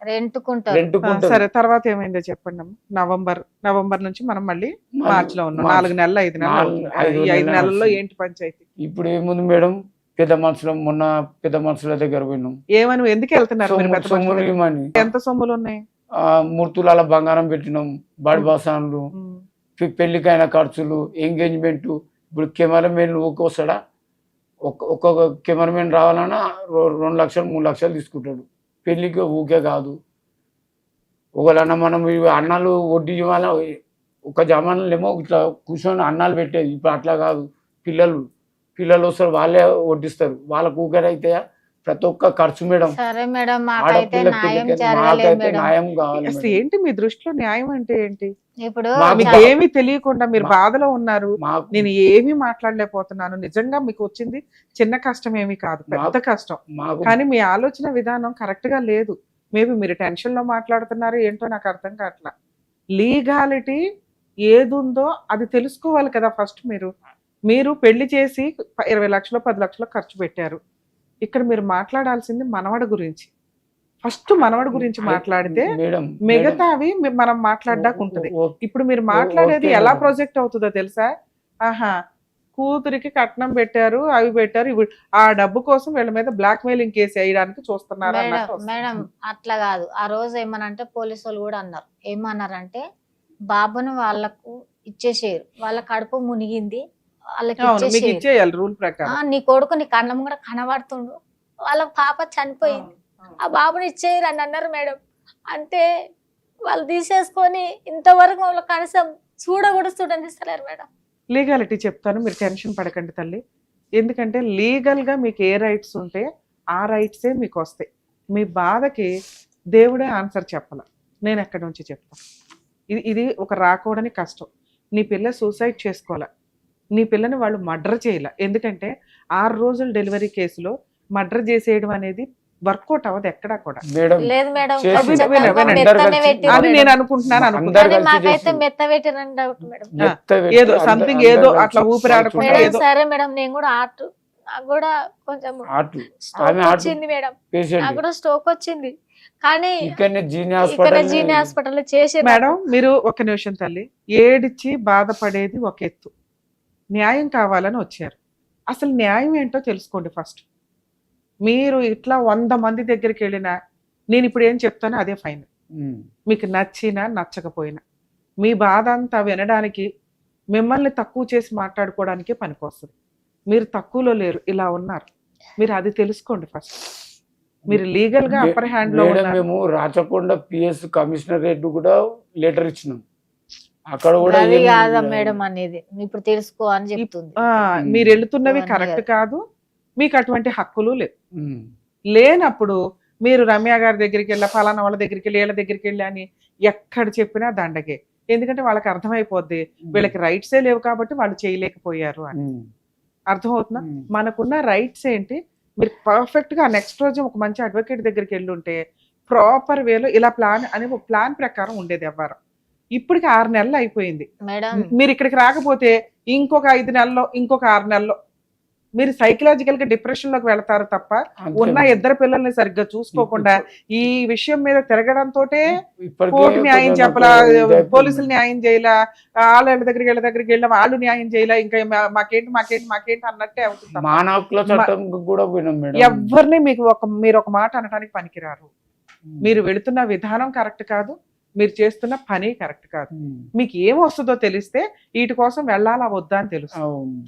రెంటుకుంటారు. సరే, తర్వాత ఏమైందో చెప్పండి. నవంబర్ నుంచి మనం మళ్ళీ మార్చ్ లో ఉన్నాం. 4 నెలలు 5 నెలలు. ఈ 5 నెలల్లో ఏంటి పంచాయతీ? ఇప్పుడు ఏముంది మేడం, మొన్న పెద్ద మనుషుల దగ్గర పోయినాం. ఏమని, ఎందుకు వెళ్తున్నారు? ఎంత సొమ్ములు ఉన్నాయి? 3 తులాల బంగారం పెట్టినాం, బడి బాసాన్లు, పెళ్లికైన ఖర్చులు, ఎంగేజ్మెంట్. ఇప్పుడు కెమెరామెన్ వస్తాడా, ఒక్కొక్క కెమెరామెన్ రావాలన్నా 2 లక్షలు 3 లక్షలు తీసుకుంటాడు. పెళ్లికి ఊకే కాదు. ఒకవేళ మనం అన్నాలు వడ్డీ ఇవ్వాల, ఒక జమానాలు ఏమో ఇట్లా కూర్చొని అన్నాలు పెట్టేది, ఇప్పుడు అట్లా కాదు. పిల్లలు వస్తారు, వాళ్ళే వడ్డిస్తారు, వాళ్ళకు ఊకేది అయితే ప్రతి ఒక్క ఖర్చు మేడం. న్యాయం కావాలి. అసలు ఏంటి మీ దృష్టిలో న్యాయం అంటే ఏంటి? ఇప్పుడు ఏమీ తెలియకుండా మీరు బాధలో ఉన్నారు, నేను ఏమీ మాట్లాడలేకపోతున్నాను. నిజంగా మీకు వచ్చింది చిన్న కష్టం ఏమీ కాదు, పెద్ద కష్టం. కానీ మీ ఆలోచన విధానం కరెక్ట్ గా లేదు. మేబీ మీరు టెన్షన్ లో మాట్లాడుతున్నారు, ఏంటో నాకు అర్థం కావట్లా. లీగాలిటీ ఏదుందో అది తెలుసుకోవాలి కదా ఫస్ట్. మీరు పెళ్లి చేసి 20 లక్షలు 10 లక్షలు ఖర్చు పెట్టారు. ఇక్కడ మీరు మాట్లాడాల్సింది మనవడి గురించి. ఫస్ట్ మనవడి గురించి మాట్లాడితే మిగతావి మనం మాట్లాడడానికి ఉంటది. ఇప్పుడు మీరు మాట్లాడేది ఎలా ప్రొజెక్ట్ అవుతుందో తెలుసా? కూతురికి కట్నం పెట్టారు, అవి పెట్టారు, ఆ డబ్బు కోసం వీళ్ళ మీద బ్లాక్ మెయిలింగ్ కేసు వేయడానికి చూస్తున్నారు. మేడం అట్లా కాదు. ఆ రోజు ఏమనంటే పోలీసు వాళ్ళు కూడా అన్నారు, ఏమన్నారంటే బాబును వాళ్ళకు ఇచ్చేసేయరు, వాళ్ళ కడుపు మునిగింది, వాళ్ళకి ఇచ్చేయాలి రూల్ ప్రకారం. నీ కొడుకు నీ కన్నం కూడా కనబడుతుండు, వాళ్ళ పాప చనిపోయింది, ఆ బాబుని ఇచ్చేయరు అని అన్నారు మేడం. అంటే వాళ్ళు తీసేసుకొని ఇంతవరకు వాళ్ళు కనీసం చూడనిస్తలేరు మేడం. లీగాలిటీ చెప్తాను, మీరు టెన్షన్ పడకండి తల్లి. ఎందుకంటే లీగల్ గా మీకు ఏ రైట్స్ ఉంటే ఆ రైట్సే మీకు వస్తాయి. మీ బాధకి దేవుడే ఆన్సర్ చెప్పాల, నేను ఎక్కడి నుంచి చెప్తాను. ఇది ఒక రాకూడని కష్టం. నీ పిల్ల సూసైడ్ చేసుకోవాల, నీ పిల్లని వాళ్ళు మర్డర్ చేయాల. ఎందుకంటే 6 రోజుల డెలివరీ కేసులో మర్డర్ చేసేయడం అనేది వర్కౌట్ అవ్వదు ఎక్కడా కూడా. మేడం లేదు మేడం చేసి కొంచెం విన- కొంచెం వినండి. మెత్తనే పెట్టిండ్రు అని మేడం. నేను అనుకుంటున్నాను అందరు అనుకుంటున్నాను కానీ కలిసి మాకైతే చేసి మెత్త పెట్టిరని డౌట్ మేడం. మెత్త పెట్టి ఏదో అందరు- something అందరు ఏదో కలిసి అట్లా ఊపిరాడకుండా వాళ్ళు మేడం ఏదో సరే మేడం నేను కూడా నాకు కూడా కొంచెం ఆటలు స్ట్రోక్ ఆమె ఆటలు వచ్చింది మేడం, నాకు పేషెంట్ కూడా స్ట్రోక్ వచ్చింది. కానీ ఇక్కడనే జీని ఇక్కడ జీని హాస్పిటల్ హాస్పిటల్ చేసి మేడం మీరు ఒక నిమిషం తల్లి, ఏడిచి బాధపడేది ఒక ఎత్తు, న్యాయం కావాలని వచ్చారు. అసలు న్యాయం ఏంటో తెలుసుకోండి ఫస్ట్. మీరు ఇట్లా 100 మంది దగ్గరికి వెళ్ళినా నేను ఇప్పుడు ఏం చెప్తానో అదే ఫైనల్. మీకు నచ్చినా నచ్చకపోయినా మీ బాధ అంతా వినడానికి, మిమ్మల్ని తక్కువ చేసి మాట్లాడుకోవడానికే పనికొస్తుంది. మీరు తక్కువలో లేరు, ఇలా ఉన్నారు. మీరు అది తెలుసుకోండి ఫస్ట్. మీరు లీగల్ గా అప్పర్ హ్యాండ్ లో మేడం ఉన్నారు. మేము రాచకొండ పిఎస్ కమిషనరేట్ కూడా లెటర్ ఇచ్చినాం. అక్కడ కూడా అది ఏం కాదా మేడం అనేది ఇప్పుడు తెలుసుకో అని చెప్తుంది. మీరు వెళుతున్నవి ఇవన్నీ కరెక్ట్ కాదు. కాదు, మీకు అటువంటి హక్కులు లేవు. ఉమ్. లేనప్పుడు మీరు రమ్య గారి దగ్గరికి వెళ్ళా, ఫలానా వాళ్ళ దగ్గరికి వెళ్ళి, వీళ్ళ దగ్గరికి వెళ్ళి అని ఎక్కడ చెప్పినా దండగే. ఎందుకంటే వాళ్ళకి అర్థమైపోద్ది వీళ్ళకి రైట్సే లేవు కాబట్టి వాళ్ళు చేయలేకపోయారు అని. ఉమ్. అర్థమవుతుందా? ఉమ్. మనకున్న రైట్స్ ఏంటి, మీరు పర్ఫెక్ట్ గా నెక్స్ట్ రోజు ఒక మంచి అడ్వకేట్ దగ్గరికి వెళ్ళి ఉంటే ప్రాపర్ వేలో ఇలా ప్లాన్ అని ఒక ప్లాన్ ప్రకారం ఉండేది వ్యవహారం. ఇప్పటికి 6 నెలలు అయిపోయింది. మేడం మీరు ఇక్కడికి రాకపోతే ఇంకొక 5 నెలల్లో, ఇంకొక 6 నెలల్లో మీరు సైకలాజికల్ గా డిప్రెషన్ లోకి వెళ్తారు తప్ప అంతే ఉన్న మేడం. 2 పిల్లల్ని సరిగ్గా చూసుకోకుండా ఈ విషయం మీద తిరగడంతో ఇప్పటికే కోర్టు న్యాయం కొంచెం చెప్పలా, ఇదైపోయింది పోలీసులు మేడం. న్యాయం చేయలా, వాళ్ళ దగ్గరికి వెళ్ళిన వాళ్ళు న్యాయం చేయలా, ఇంకా మాకేంటి అన్నట్టే అవుతుంది. మానవ హక్కుల చట్టం కూడా పోయినాం మేడం. ఎవరిని మీరు ఒక మాట అనడానికి పనికిరారు. మీరు వెళుతున్న విధానం కరెక్ట్ కాదు, మీరు చేస్తున్న పని కరెక్ట్ కాదు. ఉమ్. మీకు ఏం వస్తుందో తెలిస్తే వీటి కోసం వెళ్ళాలా వద్దా అని తెలుసు. అవును.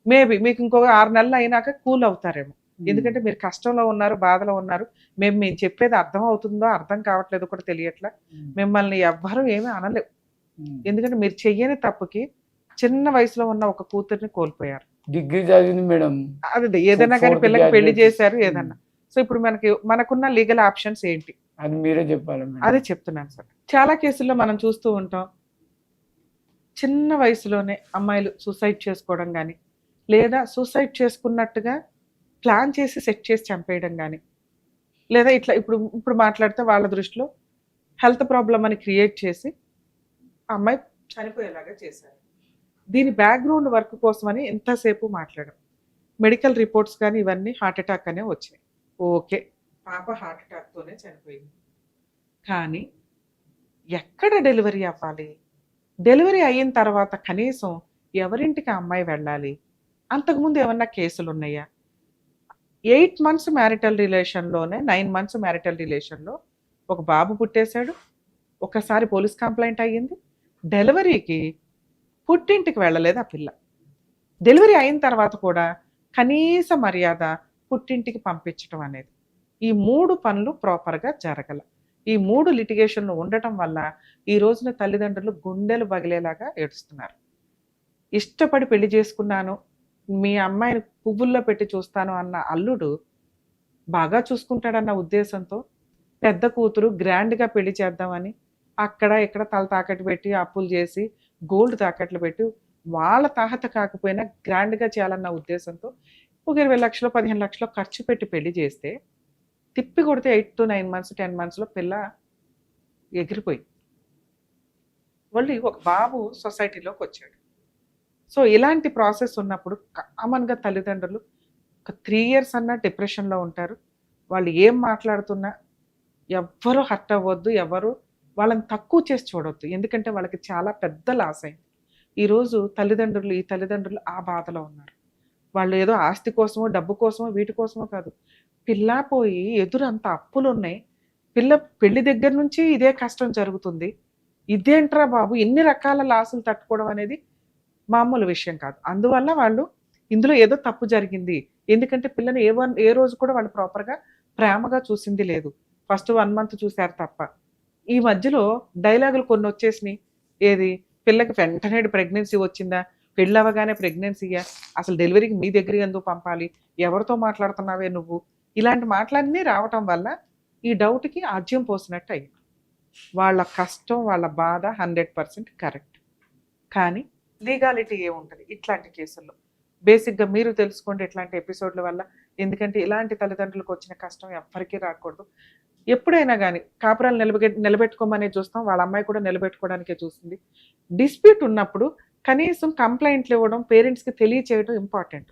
మేబీ మీకు ఇంకొక 6 నెలలు అయినాక కూల్ అవుతారేమో. ఎందుకంటే మీరు కష్టంలో ఉన్నారు, బాధలో ఉన్నారు. మేము చెప్పేది అర్థం అవుతుందో అర్థం కావట్లేదు కూడా తెలియట్లా. మిమ్మల్ని ఎవ్వరూ ఏమీ అనలేవు. ఉమ్. ఎందుకంటే మీరు చెయ్యని తప్పుకి చిన్న వయసులో ఉన్న ఒక కూతుర్ని కోల్పోయారు. డిగ్రీ చదివింది మేడం. అది ఏదైనా కానీ Fourth పిల్లకి పెళ్లి graduate. చేశారు ఏదన్నా. సో ఇప్పుడు మనకున్న లీగల్ ఆప్షన్స్ ఏంటి అది మీరే చెప్పాలి మేడం. అదే చెప్తున్నాను సార్. చాలా కేసుల్లో మనం చూస్తూ ఉంటాం, చిన్న వయసులోనే అమ్మాయిలు సూసైడ్ చేసుకోవడం కానీ, లేదా సూసైడ్ చేసుకున్నట్టుగా ప్లాన్ చేసి సెట్ చేసి చంపేయడం కానీ, లేదా ఇట్లా ఇప్పుడు మాట్లాడితే వాళ్ళ దృష్టిలో హెల్త్ ప్రాబ్లం అని క్రియేట్ చేసి అమ్మాయి చనిపోయేలాగా చేశారు. దీని బ్యాక్గ్రౌండ్ వర్క్ కోసమని ఎంతసేపు మాట్లాడాం. మెడికల్ రిపోర్ట్స్ కానీ ఇవన్నీ హార్ట్ అటాక్ అనే వచ్చినాయి. ఓకే, పాప హార్ట్ అటాక్తోనే చనిపోయింది. కానీ ఎక్కడ డెలివరీ అవ్వాలి, డెలివరీ అయిన తర్వాత కనీసం ఎవరింటికి ఆ అమ్మాయి వెళ్ళాలి, అంతకుముందు ఏమన్నా కేసులు ఉన్నాయా? 8 మంత్స్ మ్యారిటల్ రిలేషన్లోనే 9 మంత్స్ మ్యారిటల్ రిలేషన్లో ఒక బాబు పుట్టేశాడు. ఒకసారి పోలీస్ కంప్లైంట్ అయ్యింది. డెలివరీకి పుట్టింటికి వెళ్ళలేదు ఆ పిల్ల. డెలివరీ అయిన తర్వాత కూడా కనీస మర్యాద పుట్టింటికి పంపించడం అనేది, ఈ 3 పనులు ప్రాపర్గా జరగల. ఈ 3 లిటిగేషన్లు ఉండటం వల్ల ఈ రోజున తల్లిదండ్రులు గుండెలు పగిలేలాగా ఏడుస్తున్నారు. ఇష్టపడి పెళ్లి చేసుకున్నాను, మీ అమ్మాయిని పువ్వుల్లో పెట్టి చూస్తాను అన్న అల్లుడు బాగా చూసుకుంటాడన్న ఉద్దేశంతో పెద్ద కూతురు గ్రాండ్గా పెళ్లి చేద్దామని అక్కడ ఇక్కడ తల తాకట్టు పెట్టి అప్పులు చేసి గోల్డ్ తాకట్లు పెట్టి వాళ్ళ తాహత కాకపోయినా గ్రాండ్గా చేయాలన్న ఉద్దేశంతో ఒక 20 లక్షలు 15 లక్షలు ఖర్చు పెట్టి పెళ్లి చేస్తే తిప్పి కొడితే 8 to 9 మంత్స్ 10 మంత్స్లో పిల్ల ఎగిరిపోయింది. మళ్ళీ ఒక బాబు సొసైటీలోకి వచ్చాడు. సో ఇలాంటి ప్రాసెస్ ఉన్నప్పుడు కామన్గా తల్లిదండ్రులు ఒక 3 years అన్న డిప్రెషన్లో ఉంటారు. వాళ్ళు ఏం మాట్లాడుతున్నా ఎవ్వరూ హర్ట్ అవ్వద్దు, ఎవరు వాళ్ళని తక్కువ చేసి చూడొద్దు. ఎందుకంటే వాళ్ళకి చాలా పెద్ద లాస్ అయింది. ఈరోజు ఈ తల్లిదండ్రులు ఆ బాధలో ఉన్నారు. వాళ్ళు ఏదో ఆస్తి కోసమో డబ్బు కోసమో వీటి కోసమో కాదు, పిల్ల పోయి ఎదురంత అప్పులు ఉన్నాయి, పిల్ల పెళ్లి దగ్గర నుంచి ఇదే కష్టం జరుగుతుంది, ఇదేంట్రా బాబు ఎన్ని రకాల లాసులు తట్టుకోవడం అనేది మామూలు విషయం కాదు. అందువల్ల వాళ్ళు ఇందులో ఏదో తప్పు జరిగింది. ఎందుకంటే పిల్లని ఏ రోజు కూడా వాళ్ళు ప్రాపర్గా ప్రేమగా చూసింది లేదు. ఫస్ట్ 1 month చూశారు తప్ప. ఈ మధ్యలో డైలాగులు కొన్ని వచ్చేసినాయి. ఏది, పిల్లకి వెంటనే ప్రెగ్నెన్సీ వచ్చిందా, పెళ్ళవగానే ప్రెగ్నెన్సీయా, అసలు డెలివరీకి మీ దగ్గర ఎందుకు పంపాలి, ఎవరితో మాట్లాడుతున్నావే నువ్వు, ఇలాంటి మాటలన్నీ రావటం వల్ల ఈ డౌట్కి ఆజ్యం పోసినట్టు అయ్యింది. వాళ్ళ కష్టం వాళ్ళ బాధ 100% కరెక్ట్. కానీ లీగాలిటీ ఏముంటుంది ఇట్లాంటి కేసుల్లో? బేసిక్గా మీరు తెలుసుకోండి, ఇట్లాంటి ఎపిసోడ్ల వల్ల ఎందుకంటే ఇలాంటి తల్లిదండ్రులకు వచ్చిన కష్టం ఎవ్వరికీ రాకూడదు. ఎప్పుడైనా కానీ కాపురాలు నిలబెట్టుకోమనే చూస్తాం, వాళ్ళ అమ్మాయి కూడా నిలబెట్టుకోవడానికే చూస్తుంది. డిస్ప్యూట్ ఉన్నప్పుడు కనీసం కంప్లైంట్లు ఇవ్వడం, పేరెంట్స్కి తెలియచేయడం ఇంపార్టెంట్.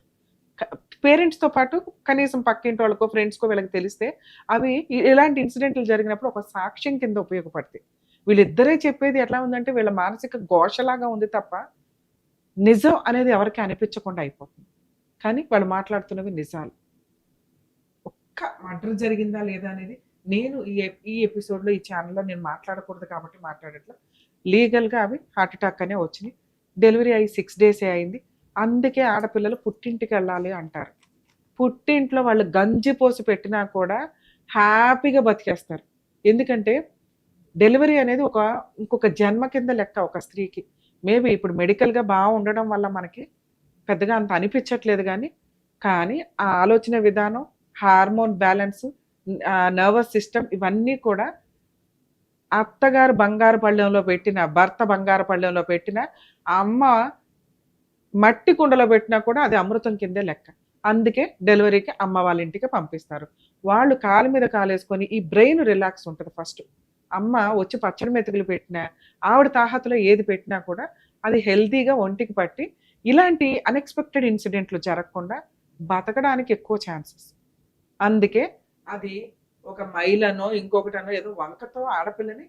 పేరెంట్స్తో పాటు కనీసం పక్కింటి వాళ్ళకో ఫ్రెండ్స్కో వీళ్ళకి తెలిస్తే అవి ఇలాంటి ఇన్సిడెంట్లు జరిగినప్పుడు ఒక సాక్ష్యం కింద ఉపయోగపడతాయి. వీళ్ళిద్దరే చెప్పేది ఎట్లా ఉందంటే వీళ్ళ మానసిక ఘోషలాగా ఉంది తప్ప నిజం అనేది ఎవరికి అనిపించకుండా అయిపోతుంది. కానీ వాళ్ళు మాట్లాడుతున్నవి నిజాలు. ఒక్క మర్డర్ జరిగిందా లేదా అనేది నేను ఈ ఎపిసోడ్లో ఈ ఛానల్లో నేను మాట్లాడకూడదు కాబట్టి మాట్లాడట్లా. లీగల్గా అవి హార్ట్ అటాక్ అనే వచ్చినాయి. డెలివరీ అయ్యి 6 days అయింది. అందుకే ఆడపిల్లలు పుట్టింటికి వెళ్ళాలి అంటారు. పుట్టింట్లో వాళ్ళు గంజి పోసి పెట్టినా కూడా హ్యాపీగా బతికేస్తారు. ఎందుకంటే డెలివరీ అనేది ఇంకొక జన్మ కింద లెక్క ఒక స్త్రీకి. మేబీ ఇప్పుడు మెడికల్గా బాగా ఉండడం వల్ల మనకి పెద్దగా అంత అనిపించట్లేదు, కానీ ఆ ఆలోచన విధానం, హార్మోన్ బ్యాలెన్స్, నర్వస్ సిస్టమ్ ఇవన్నీ కూడా అత్తగారు బంగారు పళ్ళెంలో పెట్టిన, భర్త బంగారు పళ్ళెంలో పెట్టిన, అమ్మ మట్టి కుండలో పెట్టినా కూడా అది అమృతం కిందే లెక్క. అందుకే డెలివరీకి అమ్మ వాళ్ళ ఇంటికి పంపిస్తారు. వాళ్ళు కాలు మీద కాలేసుకొని ఈ బ్రెయిన్ రిలాక్స్ ఉంటుంది. ఫస్ట్ అమ్మ వచ్చి పచ్చడి మెతుకులు పెట్టినా, ఆవిడ తాహతలో ఏది పెట్టినా కూడా అది హెల్తీగా ఒంటికి పట్టి ఇలాంటి అన్ఎక్స్పెక్టెడ్ ఇన్సిడెంట్లు జరగకుండా బతకడానికి ఎక్కువ ఛాన్సెస్. అందుకే అది ఒక మైలనో ఇంకొకటనో ఏదో వంకతో ఆడపిల్లని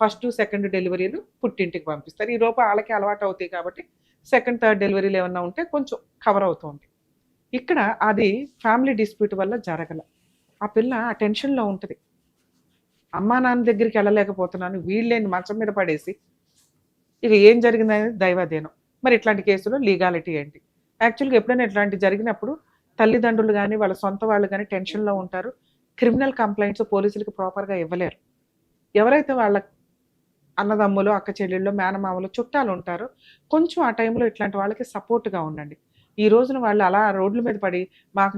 1st, 2nd డెలివరీలు పుట్టింటికి పంపిస్తారు. ఈ లోపు వాళ్ళకి అలవాటు అవుతాయి కాబట్టి 2nd, 3rd డెలివరీలు ఏమన్నా ఉంటే కొంచెం కవర్ అవుతూ ఉంటాయి. ఇక్కడ అది ఫ్యామిలీ డిస్ప్యూట్ వల్ల జరగల. ఆ పిల్ల ఆ టెన్షన్లో ఉంటుంది. అమ్మా నాన్న దగ్గరికి వెళ్ళలేకపోతున్నాను, వీళ్ళేని మంచం మీద పడేసి ఇక ఏం జరిగిందనేది దైవాధీనం. మరి ఇట్లాంటి కేసులో లీగాలిటీ ఏంటి? యాక్చువల్గా ఎప్పుడైనా ఇట్లాంటి జరిగినప్పుడు తల్లిదండ్రులు కానీ వాళ్ళ సొంత వాళ్ళు కానీ టెన్షన్లో ఉంటారు. క్రిమినల్ కంప్లైంట్స్ పోలీసులకు ప్రాపర్గా ఇవ్వలేరు. ఎవరైతే వాళ్ళ అన్నదమ్ములు, అక్క చెల్లెళ్ళు, మేనమామలు, చుట్టాలు ఉంటారో కొంచెం ఆ టైంలో ఇట్లాంటి వాళ్ళకి సపోర్ట్గా ఉండండి. ఈ రోజున వాళ్ళు అలా రోడ్ల మీద పడి మాకు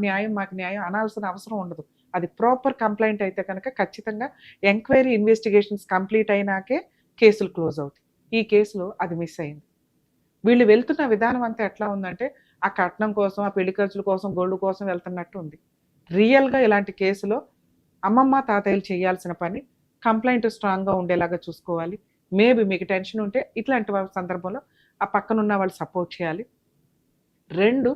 న్యాయం అనాల్సిన అవసరం ఉండదు. అది ప్రాపర్ కంప్లైంట్ అయితే కనుక ఖచ్చితంగా ఎంక్వైరీ ఇన్వెస్టిగేషన్స్ కంప్లీట్ అయినాకే కేసులు క్లోజ్ అవుతాయి. ఈ కేసులో అది మిస్ అయింది. వీళ్ళు వెళ్తున్న విధానం అంతా ఎట్లా ఉందంటే ఆ కట్నం కోసం, ఆ పెళ్లి ఖర్చుల కోసం, గోల్డ్ కోసం వెళ్తున్నట్టు ఉంది. రియల్గా ఇలాంటి కేసులో అమ్మమ్మ తాతయ్యలు చేయాల్సిన పని కంప్లైంట్ స్ట్రాంగ్గా ఉండేలాగా చూసుకోవాలి. మేబీ మీకు టెన్షన్ ఉంటే ఇట్లాంటి సందర్భంలో ఆ పక్కనున్న వాళ్ళు సపోర్ట్ చేయాలి. 2,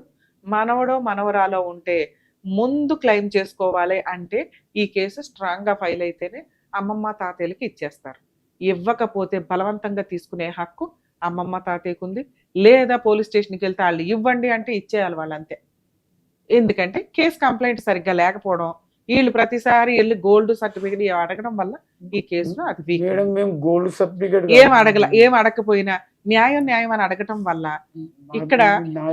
మనవడో మనవరాలో ఉంటే ముందు క్లెయిమ్ చేసుకోవాలి. అంటే ఈ కేసు స్ట్రాంగ్గా ఫైల్ అయితేనే అమ్మమ్మ తాతయ్యలకి ఇచ్చేస్తారు. ఇవ్వకపోతే బలవంతంగా తీసుకునే హక్కు అమ్మమ్మ తాతయ్యకు ఉంది. లేదా పోలీస్ స్టేషన్కి వెళ్తే వాళ్ళు ఇవ్వండి అంటే ఇచ్చేయాలి వాళ్ళు అంతే. ఎందుకంటే కేసు కంప్లైంట్ సరిగ్గా లేకపోవడం, వీళ్ళు ప్రతిసారి వెళ్ళి గోల్డ్ సర్టిఫికేట్ అడగడం వల్ల ఈ కేసులో అది వీక్. గోల్డ్ సర్టిఫికేట్ ఏం అడగకపోయినా న్యాయం అని అడగటం వల్ల ఇక్కడ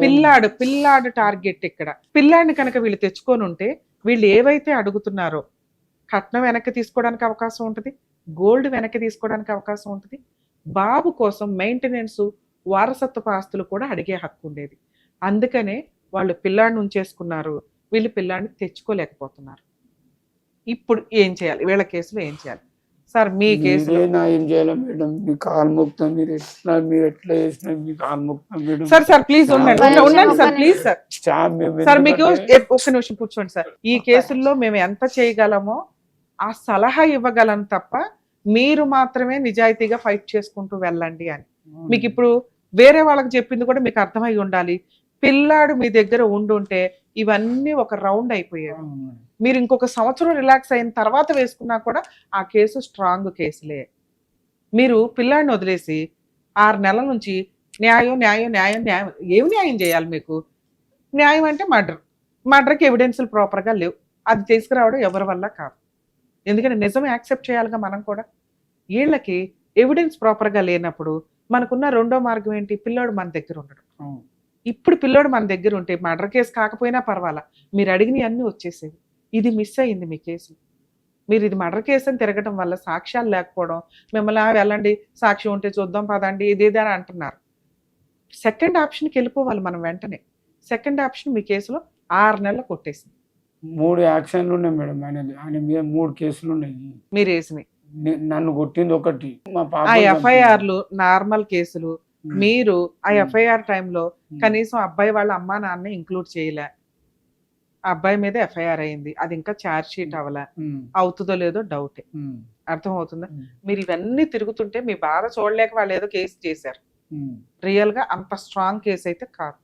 పిల్లాడు టార్గెట్. ఇక్కడ పిల్లాడిని కనుక వీళ్ళు తెచ్చుకొని ఉంటే వీళ్ళు ఏవైతే అడుగుతున్నారో కట్నం వెనక్కి తీసుకోవడానికి అవకాశం ఉంటుంది, గోల్డ్ వెనక్కి తీసుకోవడానికి అవకాశం ఉంటుంది. బాబు కోసం మెయింటెనెన్స్, వారసత్వపు ఆస్తులు కూడా అడిగే హక్కు ఉండేది. అందుకనే వాళ్ళు పిల్లాడిని ఉంచేసుకున్నారు, వీళ్ళు పిల్లాడిని తెచ్చుకోలేకపోతున్నారు. ఇప్పుడు ఏం చేయాలి? వీళ్ళ కేసులో ఏం చేయాలి సార్? మీ కేసులో ఏం చేయాలి మేడం? మీ కాలు మొక్కుతాం, మీరు ఎట్లా చేసినా మీ కాలు మొక్కుతాం మేడం. సార్ ప్లీజ్ ఉండండి సార్, ప్లీజ్ సార్ మీకు ఒక్క నిమిషం కూర్చోండి సార్. ఈ కేసుల్లో మేము ఎంత చేయగలమో ఆ సలహా ఇవ్వగలం తప్ప మీరు మాత్రమే నిజాయితీగా ఫైట్ చేసుకుంటూ వెళ్ళండి అని. మీకు ఇప్పుడు వేరే వాళ్ళకి చెప్పింది కూడా మీకు అర్థమై ఉండాలి. పిల్లాడు మీ దగ్గర ఉండుంటే ఇవన్నీ ఒక రౌండ్ అయిపోయాయి. మీరు ఇంకొక సంవత్సరం రిలాక్స్ అయిన తర్వాత వేసుకున్నా కూడా ఆ కేసు స్ట్రాంగ్ కేసులే. మీరు పిల్లాడిని వదిలేసి 6 నెలల నుంచి న్యాయం ఏమి న్యాయం చేయాలి మీకు? న్యాయం అంటే మర్డర్కి ఎవిడెన్స్లు ప్రాపర్గా లేవు, అది తీసుకురావడం ఎవరి వల్ల కాదు. ఎందుకంటే నిజం యాక్సెప్ట్ చేయాలిగా మనం కూడా. వీళ్ళకి ఎవిడెన్స్ ప్రాపర్గా లేనప్పుడు మనకున్న రెండో మార్గం ఏంటి? పిల్లోడు మన దగ్గర ఉండడం. ఇప్పుడు పిల్లోడు మన దగ్గర ఉంటే మర్డర్ కేసు కాకపోయినా పర్వాలా, మీరు అడిగినవి అన్నీ వచ్చేసేవి. ఇది మిస్ అయ్యింది మీ కేసు. మీరు ఇది మర్డర్ కేసు అని తిరగడం వల్ల సాక్ష్యాలు లేకపోవడం, మిమ్మల్ని వెళ్ళండి సాక్ష్యం ఉంటే చూద్దాం పదండి ఇదేదని అంటున్నారు. 2nd ఆప్షన్కి వెళ్ళిపోవాలి మనం వెంటనే. 2nd ఆప్షన్ మీ కేసులో 6 నెలలు కొట్టేసింది. 3 యాక్షన్లు ఉన్నాయి మేడం. ఆయన మీద 3 కేసులు ఉన్నాయి. మీరు వేసినాయి. నన్ను కొట్టింది ఒకటి. ఆ ఎఫ్ఐఆర్లు నార్మల్ కేసులు. మీరు ఆ ఎఫ్ఐఆర్ టైంలో కనీసం అబ్బాయి వాళ్ళ అమ్మా నాన్న ఇంక్లూడ్ చేయలే. ఆ అబ్బాయి మీద ఎఫ్ఐఆర్ అయింది, అది ఇంకా ఛార్జ్ షీట్ అవ్వాల, అవుతుందో లేదో డౌటే. అర్థం అవుతుందా? మీరు ఇవన్నీ తిరుగుతుంటే మీ బాధ చూడలేక వాళ్ళు ఏదో కేసు చేశారు, రియల్ గా అంత స్ట్రాంగ్ కేసు అయితే కాదు.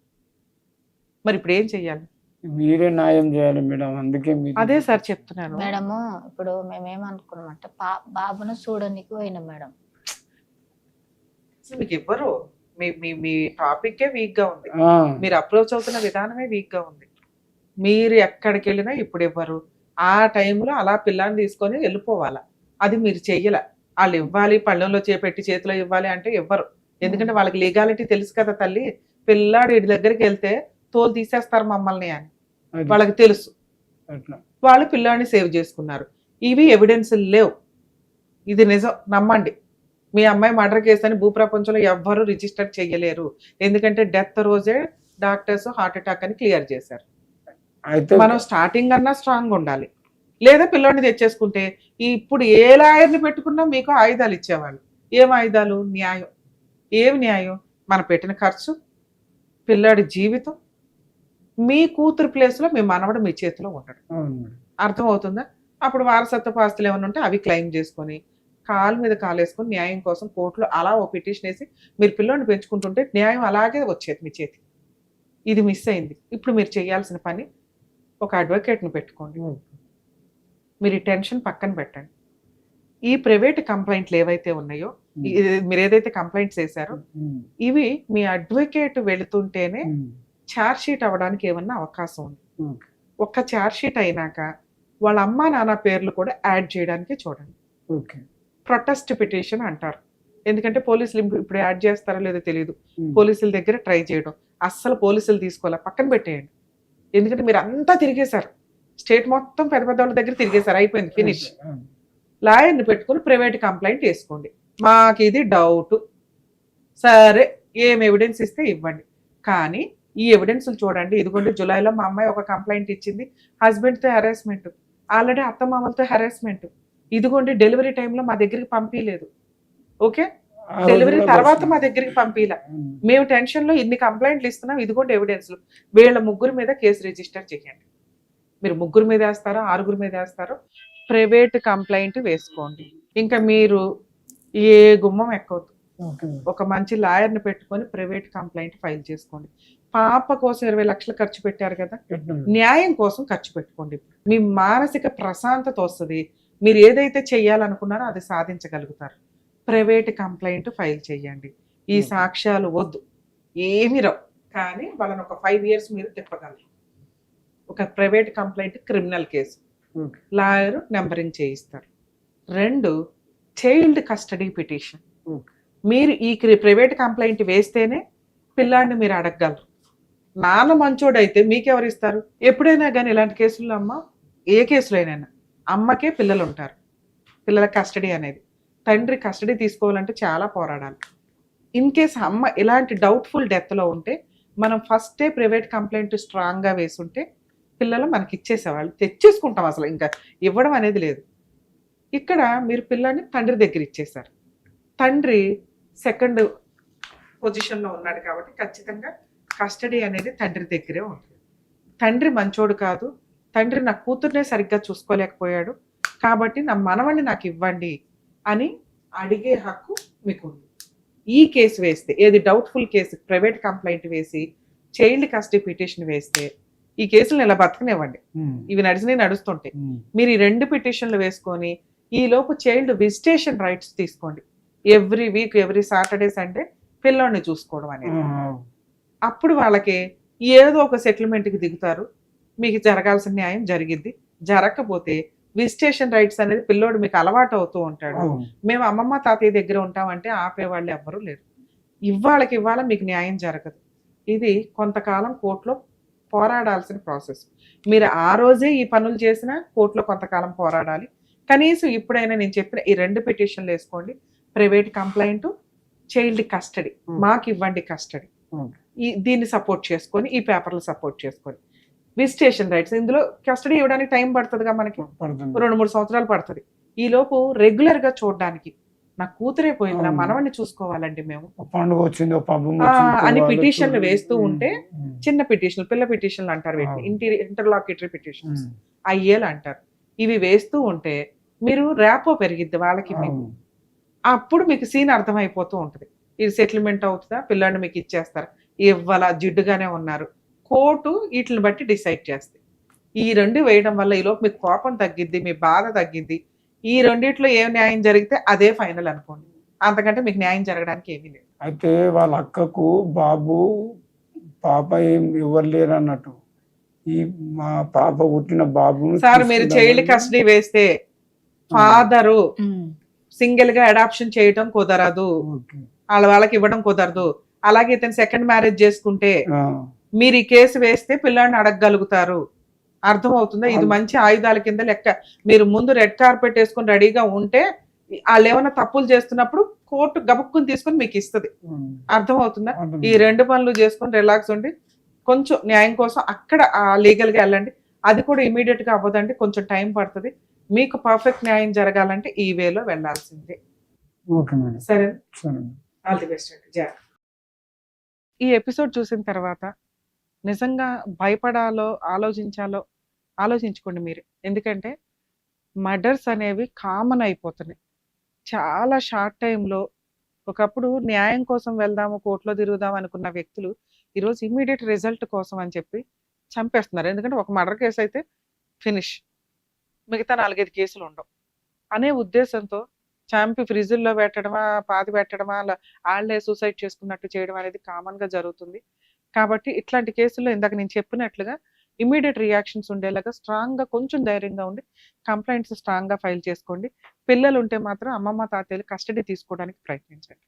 మరి ఇప్పుడు ఏం చెయ్యాలి? మీరే న్యాయం చేయాలి మేడం, అందుకే అదే సార్ చెప్తున్నాను. మేడము ఇప్పుడు మేమేమనుకున్నామంటే బాబును చూడడానికి పోయినాం మేడం. మీకు ఇవ్వరు, మీ టాపిక్ వీక్ గా ఉంది, మీరు అప్రోచ్ అవుతున్న విధానమే వీక్ గా ఉంది. మీరు ఎక్కడికి వెళ్ళినా ఇప్పుడు ఇవ్వరు, ఆ టైంలో అలా పిల్లాన్ని తీసుకొని వెళ్ళిపోవాలా, అది మీరు చెయ్యాల. వాళ్ళు ఇవ్వాలి, పళ్ళెంలో చేపెట్టి చేతిలో ఇవ్వాలి అంటే ఇవ్వరు, ఎందుకంటే వాళ్ళకి లీగాలిటీ తెలుసు కదా తల్లి. పిల్లాడు వీడి దగ్గరికి వెళ్తే తోలు తీసేస్తారు మమ్మల్ని అని వాళ్ళకి తెలుసు. వాళ్ళు పిల్లాడిని సేవ్ చేసుకున్నారు. ఇవి ఎవిడెన్స్ లేవు, ఇది నిజం, నమ్మండి. మీ అమ్మాయి మర్డర్ కేసు అని భూప్రపంచంలో ఎవ్వరూ రిజిస్టర్ చేయలేరు, ఎందుకంటే డెత్ రోజే డాక్టర్స్ హార్ట్ అటాక్ అని క్లియర్ చేశారు. మనం స్టార్టింగ్ అన్నా స్ట్రాంగ్ ఉండాలి, లేదా పిల్లోడిని తెచ్చేసుకుంటే ఇప్పుడు ఏ లాయర్ని పెట్టుకున్నా మీకు ఆయుధాలు ఇచ్చేవాళ్ళు. ఏం ఆయుధాలు? న్యాయం. ఏమి న్యాయం? మన పెట్టిన ఖర్చు, పిల్లాడి జీవితం, మీ కూతురు ప్లేస్లో మీ మనవడు మీ చేతిలో ఉంటాడు. అర్థం అవుతుందా? అప్పుడు వారసత్వ ఆస్తులు ఏమైనా ఉంటే అవి క్లెయిమ్ చేసుకొని కాలు మీద కాలేసుకొని న్యాయం కోసం కోర్టులో అలా ఓ పిటిషన్ వేసి మీరు పిల్లోడిని పెంచుకుంటుంటే న్యాయం అలాగే వచ్చేది మీ చేతికి. ఇది మిస్ అయింది. ఇప్పుడు మీరు చేయాల్సిన పని, ఒక అడ్వకేట్ని పెట్టుకోండి. మీరు ఈ టెన్షన్ పక్కన పెట్టండి. ఈ ప్రైవేట్ కంప్లైంట్లు ఏవైతే ఉన్నాయో, మీరు ఏదైతే కంప్లైంట్స్ చేశారో, ఇవి మీ అడ్వకేట్ వెళుతుంటేనే ఛార్జ్ షీట్ అవ్వడానికి ఏమన్నా అవకాశం ఉంది. ఒక్క ఛార్జ్ షీట్ అయినాక వాళ్ళ అమ్మా నాన్న పేర్లు కూడా యాడ్ చేయడానికి చూడండి. ప్రొటెస్ట్ పిటిషన్ అంటారు, ఎందుకంటే పోలీసులు ఇప్పుడు యాడ్ చేస్తారో లేదో తెలియదు, పోలీసుల దగ్గర ట్రై చేయడం. అస్సలు పోలీసులు తీసుకోవాలా, పక్కన పెట్టేయండి. ఎందుకంటే మీరు అంతా తిరిగేశారు, స్టేట్ మొత్తం పెద్ద పెద్ద వాళ్ళ దగ్గర తిరిగేశారు, అయిపోయింది, ఫినిష్. లాయర్ని పెట్టుకుని ప్రైవేట్ కంప్లైంట్ వేసుకోండి. మాకు ఇది డౌట్, సరే ఏం ఎవిడెన్స్ ఇస్తే ఇవ్వండి, కానీ ఈ ఎవిడెన్స్లు చూడండి. ఇదిగోండి జూలైలో మా అమ్మాయి ఒక కంప్లైంట్ ఇచ్చింది, హస్బెండ్తో హెరాస్మెంట్, ఆల్రెడీ అత్తమామలతో హెరాస్మెంట్. ఇదిగోండి డెలివరీ టైంలో మా దగ్గరికి పంపించలేదు, ఓకే, డెలివరీ తర్వాత మా దగ్గరికి పంపిలా, మేము టెన్షన్లో ఇన్ని కంప్లైంట్లు ఇస్తున్నాం, ఇదిగోండి ఎవిడెన్స్లు. వీళ్ళ ముగ్గురు మీద కేసు రిజిస్టర్ చేయండి. మీరు ముగ్గురు మీద వేస్తారో 6 మీద వేస్తారో ప్రైవేట్ కంప్లైంట్ వేసుకోండి. ఇంకా మీరు ఏ గుమ్మం ఎక్కవద్దు, ఒక మంచి లాయర్ని పెట్టుకొని ప్రైవేట్ కంప్లైంట్ ఫైల్ చేసుకోండి. పాప కోసం 20 లక్షలు ఖర్చు పెట్టారు కదా, న్యాయం కోసం ఖర్చు పెట్టుకోండి. మీ మానసిక ప్రశాంతత వస్తుంది, మీరు ఏదైతే చెయ్యాలనుకున్నారో అది సాధించగలుగుతారు. ప్రైవేట్ కంప్లైంట్ ఫైల్ చేయండి. ఈ సాక్ష్యాలు వద్దు, ఏమి రావు, కానీ వాళ్ళని ఒక 5 years మీరు తిప్పగలరు. ఒక private complaint criminal case, lawyer numbering చేయిస్తారు. 2 చైల్డ్ కస్టడీ పిటిషన్. మీరు ఈ ప్రైవేట్ కంప్లైంట్ వేస్తేనే పిల్లాడిని మీరు అడగగలరు. నాన్న మంచోడైతే మీకెవరు ఇస్తారు? ఎప్పుడైనా కానీ ఇలాంటి కేసుల్లో అమ్మ, ఏ కేసులో అయినా అమ్మకే పిల్లలు ఉంటారు, పిల్లల కస్టడీ అనేది. తండ్రి కస్టడీ తీసుకోవాలంటే చాలా పోరాడాలి. ఇన్ కేస్ అమ్మ ఇలాంటి డౌట్ఫుల్ డెత్లో ఉంటే మనం ఫస్టే ప్రైవేట్ కంప్లైంట్ స్ట్రాంగ్గా వేసుంటే పిల్లలు మనకి ఇచ్చేసేవాళ్ళు, తెచ్చేసుకుంటాం, అసలు ఇంకా ఇవ్వడం అనేది లేదు. ఇక్కడ మీరు పిల్లాన్ని తండ్రి దగ్గర ఇచ్చేశారు, తండ్రి సెకండ్ పొజిషన్లో ఉన్నాడు కాబట్టి ఖచ్చితంగా కస్టడీ అనేది తండ్రి దగ్గరే ఉంటుంది. తండ్రి మంచోడు కాదు, తండ్రి నా కూతుర్నే సరిగ్గా చూసుకోలేకపోయాడు కాబట్టి నా మనవణ్ణి నాకు ఇవ్వండి అని అడిగే హక్కు మీకు ఉంది. ఈ కేసు వేస్తే, ఏది డౌట్ఫుల్ కేసు ప్రైవేట్ కంప్లైంట్ వేసి చైల్డ్ కస్టడీ పిటిషన్ వేస్తే ఈ కేసులను ఇలా బతకనివ్వండి, ఇవి నడుస్తుంటాయి. మీరు ఈ 2 పిటిషన్లు వేసుకొని ఈ లోపు చైల్డ్ విజిటేషన్ రైట్స్ తీసుకోండి. Every week, every Saturday Sunday పిల్లోడిని చూసుకోవడం అనేది. అప్పుడు వాళ్ళకి ఏదో ఒక సెటిల్మెంట్కి దిగుతారు, మీకు జరగాల్సిన న్యాయం జరిగిద్ది. జరగకపోతే విజిటేషన్ రైట్స్ అనేది పిల్లోడు మీకు అలవాటు అవుతూ ఉంటాడు. మేము అమ్మమ్మ తాతయ్య దగ్గర ఉంటామంటే ఆపేవాళ్ళు ఎవ్వరూ లేరు. ఇవాళకి ఇవాళ మీకు న్యాయం జరగదు. ఇది కొంతకాలం కోర్టులో పోరాడాల్సిన ప్రాసెస్. మీరు ఆ రోజే ఈ పనులు చేసినా కోర్టులో కొంతకాలం పోరాడాలి. కనీసం ఇప్పుడైనా నేను చెప్పిన ఈ 2 పిటిషన్లు వేసుకోండి. ప్రైవేట్ కంప్లైంట్, చైల్డ్ కస్టడీ, మాకు ఇవ్వండి కస్టడీ, దీన్ని సపోర్ట్ చేసుకొని ఈ పేపర్లు సపోర్ట్ చేసుకొని విజిటేషన్ రైట్స్. ఇందులో కస్టడీ ఇవ్వడానికి టైం పడుతుందిగా, మనకి 2-3 సంవత్సరాలు పడుతుంది. ఈలోపు రెగ్యులర్గా చూడడానికి నా కూతురే పోయింది, నా మనవడిని చూసుకోవాలండి మేము పండుగ వచ్చిందో పబ్బం అని పిటిషన్లు వేస్తూ ఉంటే, చిన్న పిటిషన్లు, పిల్ల పిటిషన్లు అంటారు వీటిని, ఇంటర్లాక్యుటరీ పిటిషన్స్ అయ్యేలు అంటారు. ఇవి వేస్తూ ఉంటే మీరు ర్యాపో పెరిగిద్ది వాళ్ళకి మీకు. అప్పుడు మీకు సీన్ అర్థమైపోతూ ఉంటుంది. ఇది సెటిల్మెంట్ అవుతుందా, పిల్లాడిని మీకు ఇచ్చేస్తారు, ఇవ్వాల జిడ్డుగానే ఉన్నారు, కోర్టు వీటిని బట్టి డిసైడ్ చేస్తుంది. ఈ రెండు వేయడం వల్ల ఈలోపు మీకు కోపం తగ్గిద్ది, మీ బాధ తగ్గిద్ది. ఈ రెండిట్లో ఏ న్యాయం జరిగితే అదే ఫైనల్ అనుకోండి, అంతకంటే మీకు న్యాయం జరగడానికి ఏమీ లేదు. అయితే వాళ్ళ అక్కకు బాబు పాప ఏం ఎవరు లేరు అన్నట్టు, ఈ మా పాప పుట్టిన బాబు సార్ మీరు చైల్డ్ కస్టడీ వేస్తే ఫాదరు సింగిల్ గా అడాప్షన్ చేయటం కుదరదు, వాళ్ళకి ఇవ్వడం కుదరదు. అలాగే ఇతను సెకండ్ మ్యారేజ్ చేసుకుంటే మీరు ఈ కేసు వేస్తే పిల్లాడిని అడగగలుగుతారు. అర్థం అవుతుందా? ఇది మంచి ఆయుధాల కింద లెక్క. మీరు ముందు రెడ్ కార్పెట్ వేసుకుని రెడీగా ఉంటే వాళ్ళు ఏమైనా తప్పులు చేస్తున్నప్పుడు కోర్టు గబుక్కుని తీసుకుని మీకు ఇస్తుంది. అర్థం అవుతుందా? ఈ రెండు పనులు చేసుకుని రిలాక్స్ ఉండి కొంచెం న్యాయం కోసం అక్కడ లీగల్ గా వెళ్ళండి. అది కూడా ఇమీడియట్ గా అవ్వదండి, కొంచెం టైం పడుతుంది. మీకు పర్ఫెక్ట్ న్యాయం జరగాలంటే ఈ వేలో వెళ్లాల్సిందే. సరే, ఆల్ ది బెస్ట్ అండి. జాగ్రత్త. ఈ ఎపిసోడ్ చూసిన తర్వాత నిజంగా భయపడాలో ఆలోచించాలో ఆలోచించుకోండి మీరు. ఎందుకంటే మర్డర్స్ అనేవి కామన్ అయిపోతున్నాయి చాలా షార్ట్ టైంలో. ఒకప్పుడు న్యాయం కోసం వెళ్దాము, కోర్టులో తిరుగుదాం అనుకున్న వ్యక్తులు ఈరోజు ఇమ్మీడియట్ రిజల్ట్ కోసం అని చెప్పి చంపేస్తున్నారు. ఎందుకంటే ఒక మర్డర్ కేసు అయితే ఫినిష్, మిగతా 4-5 కేసులు ఉండవు అనే ఉద్దేశంతో చంపి ఫ్రిడ్జ్లో పెట్టడమా, పాతి పెట్టడమా, వాళ్ళే సూసైడ్ చేసుకున్నట్టు చేయడం అనేది కామన్గా జరుగుతుంది. కాబట్టి ఇట్లాంటి కేసుల్లో ఇందాక నేను చెప్పినట్లుగా ఇమీడియట్ రియాక్షన్స్ ఉండేలాగా స్ట్రాంగ్గా, కొంచెం ధైర్యంగా ఉండి కంప్లైంట్స్ స్ట్రాంగ్గా ఫైల్ చేసుకోండి. పిల్లలు ఉంటే మాత్రం అమ్మమ్మ తాతయ్యలు కస్టడీ తీసుకోవడానికి ప్రయత్నించండి.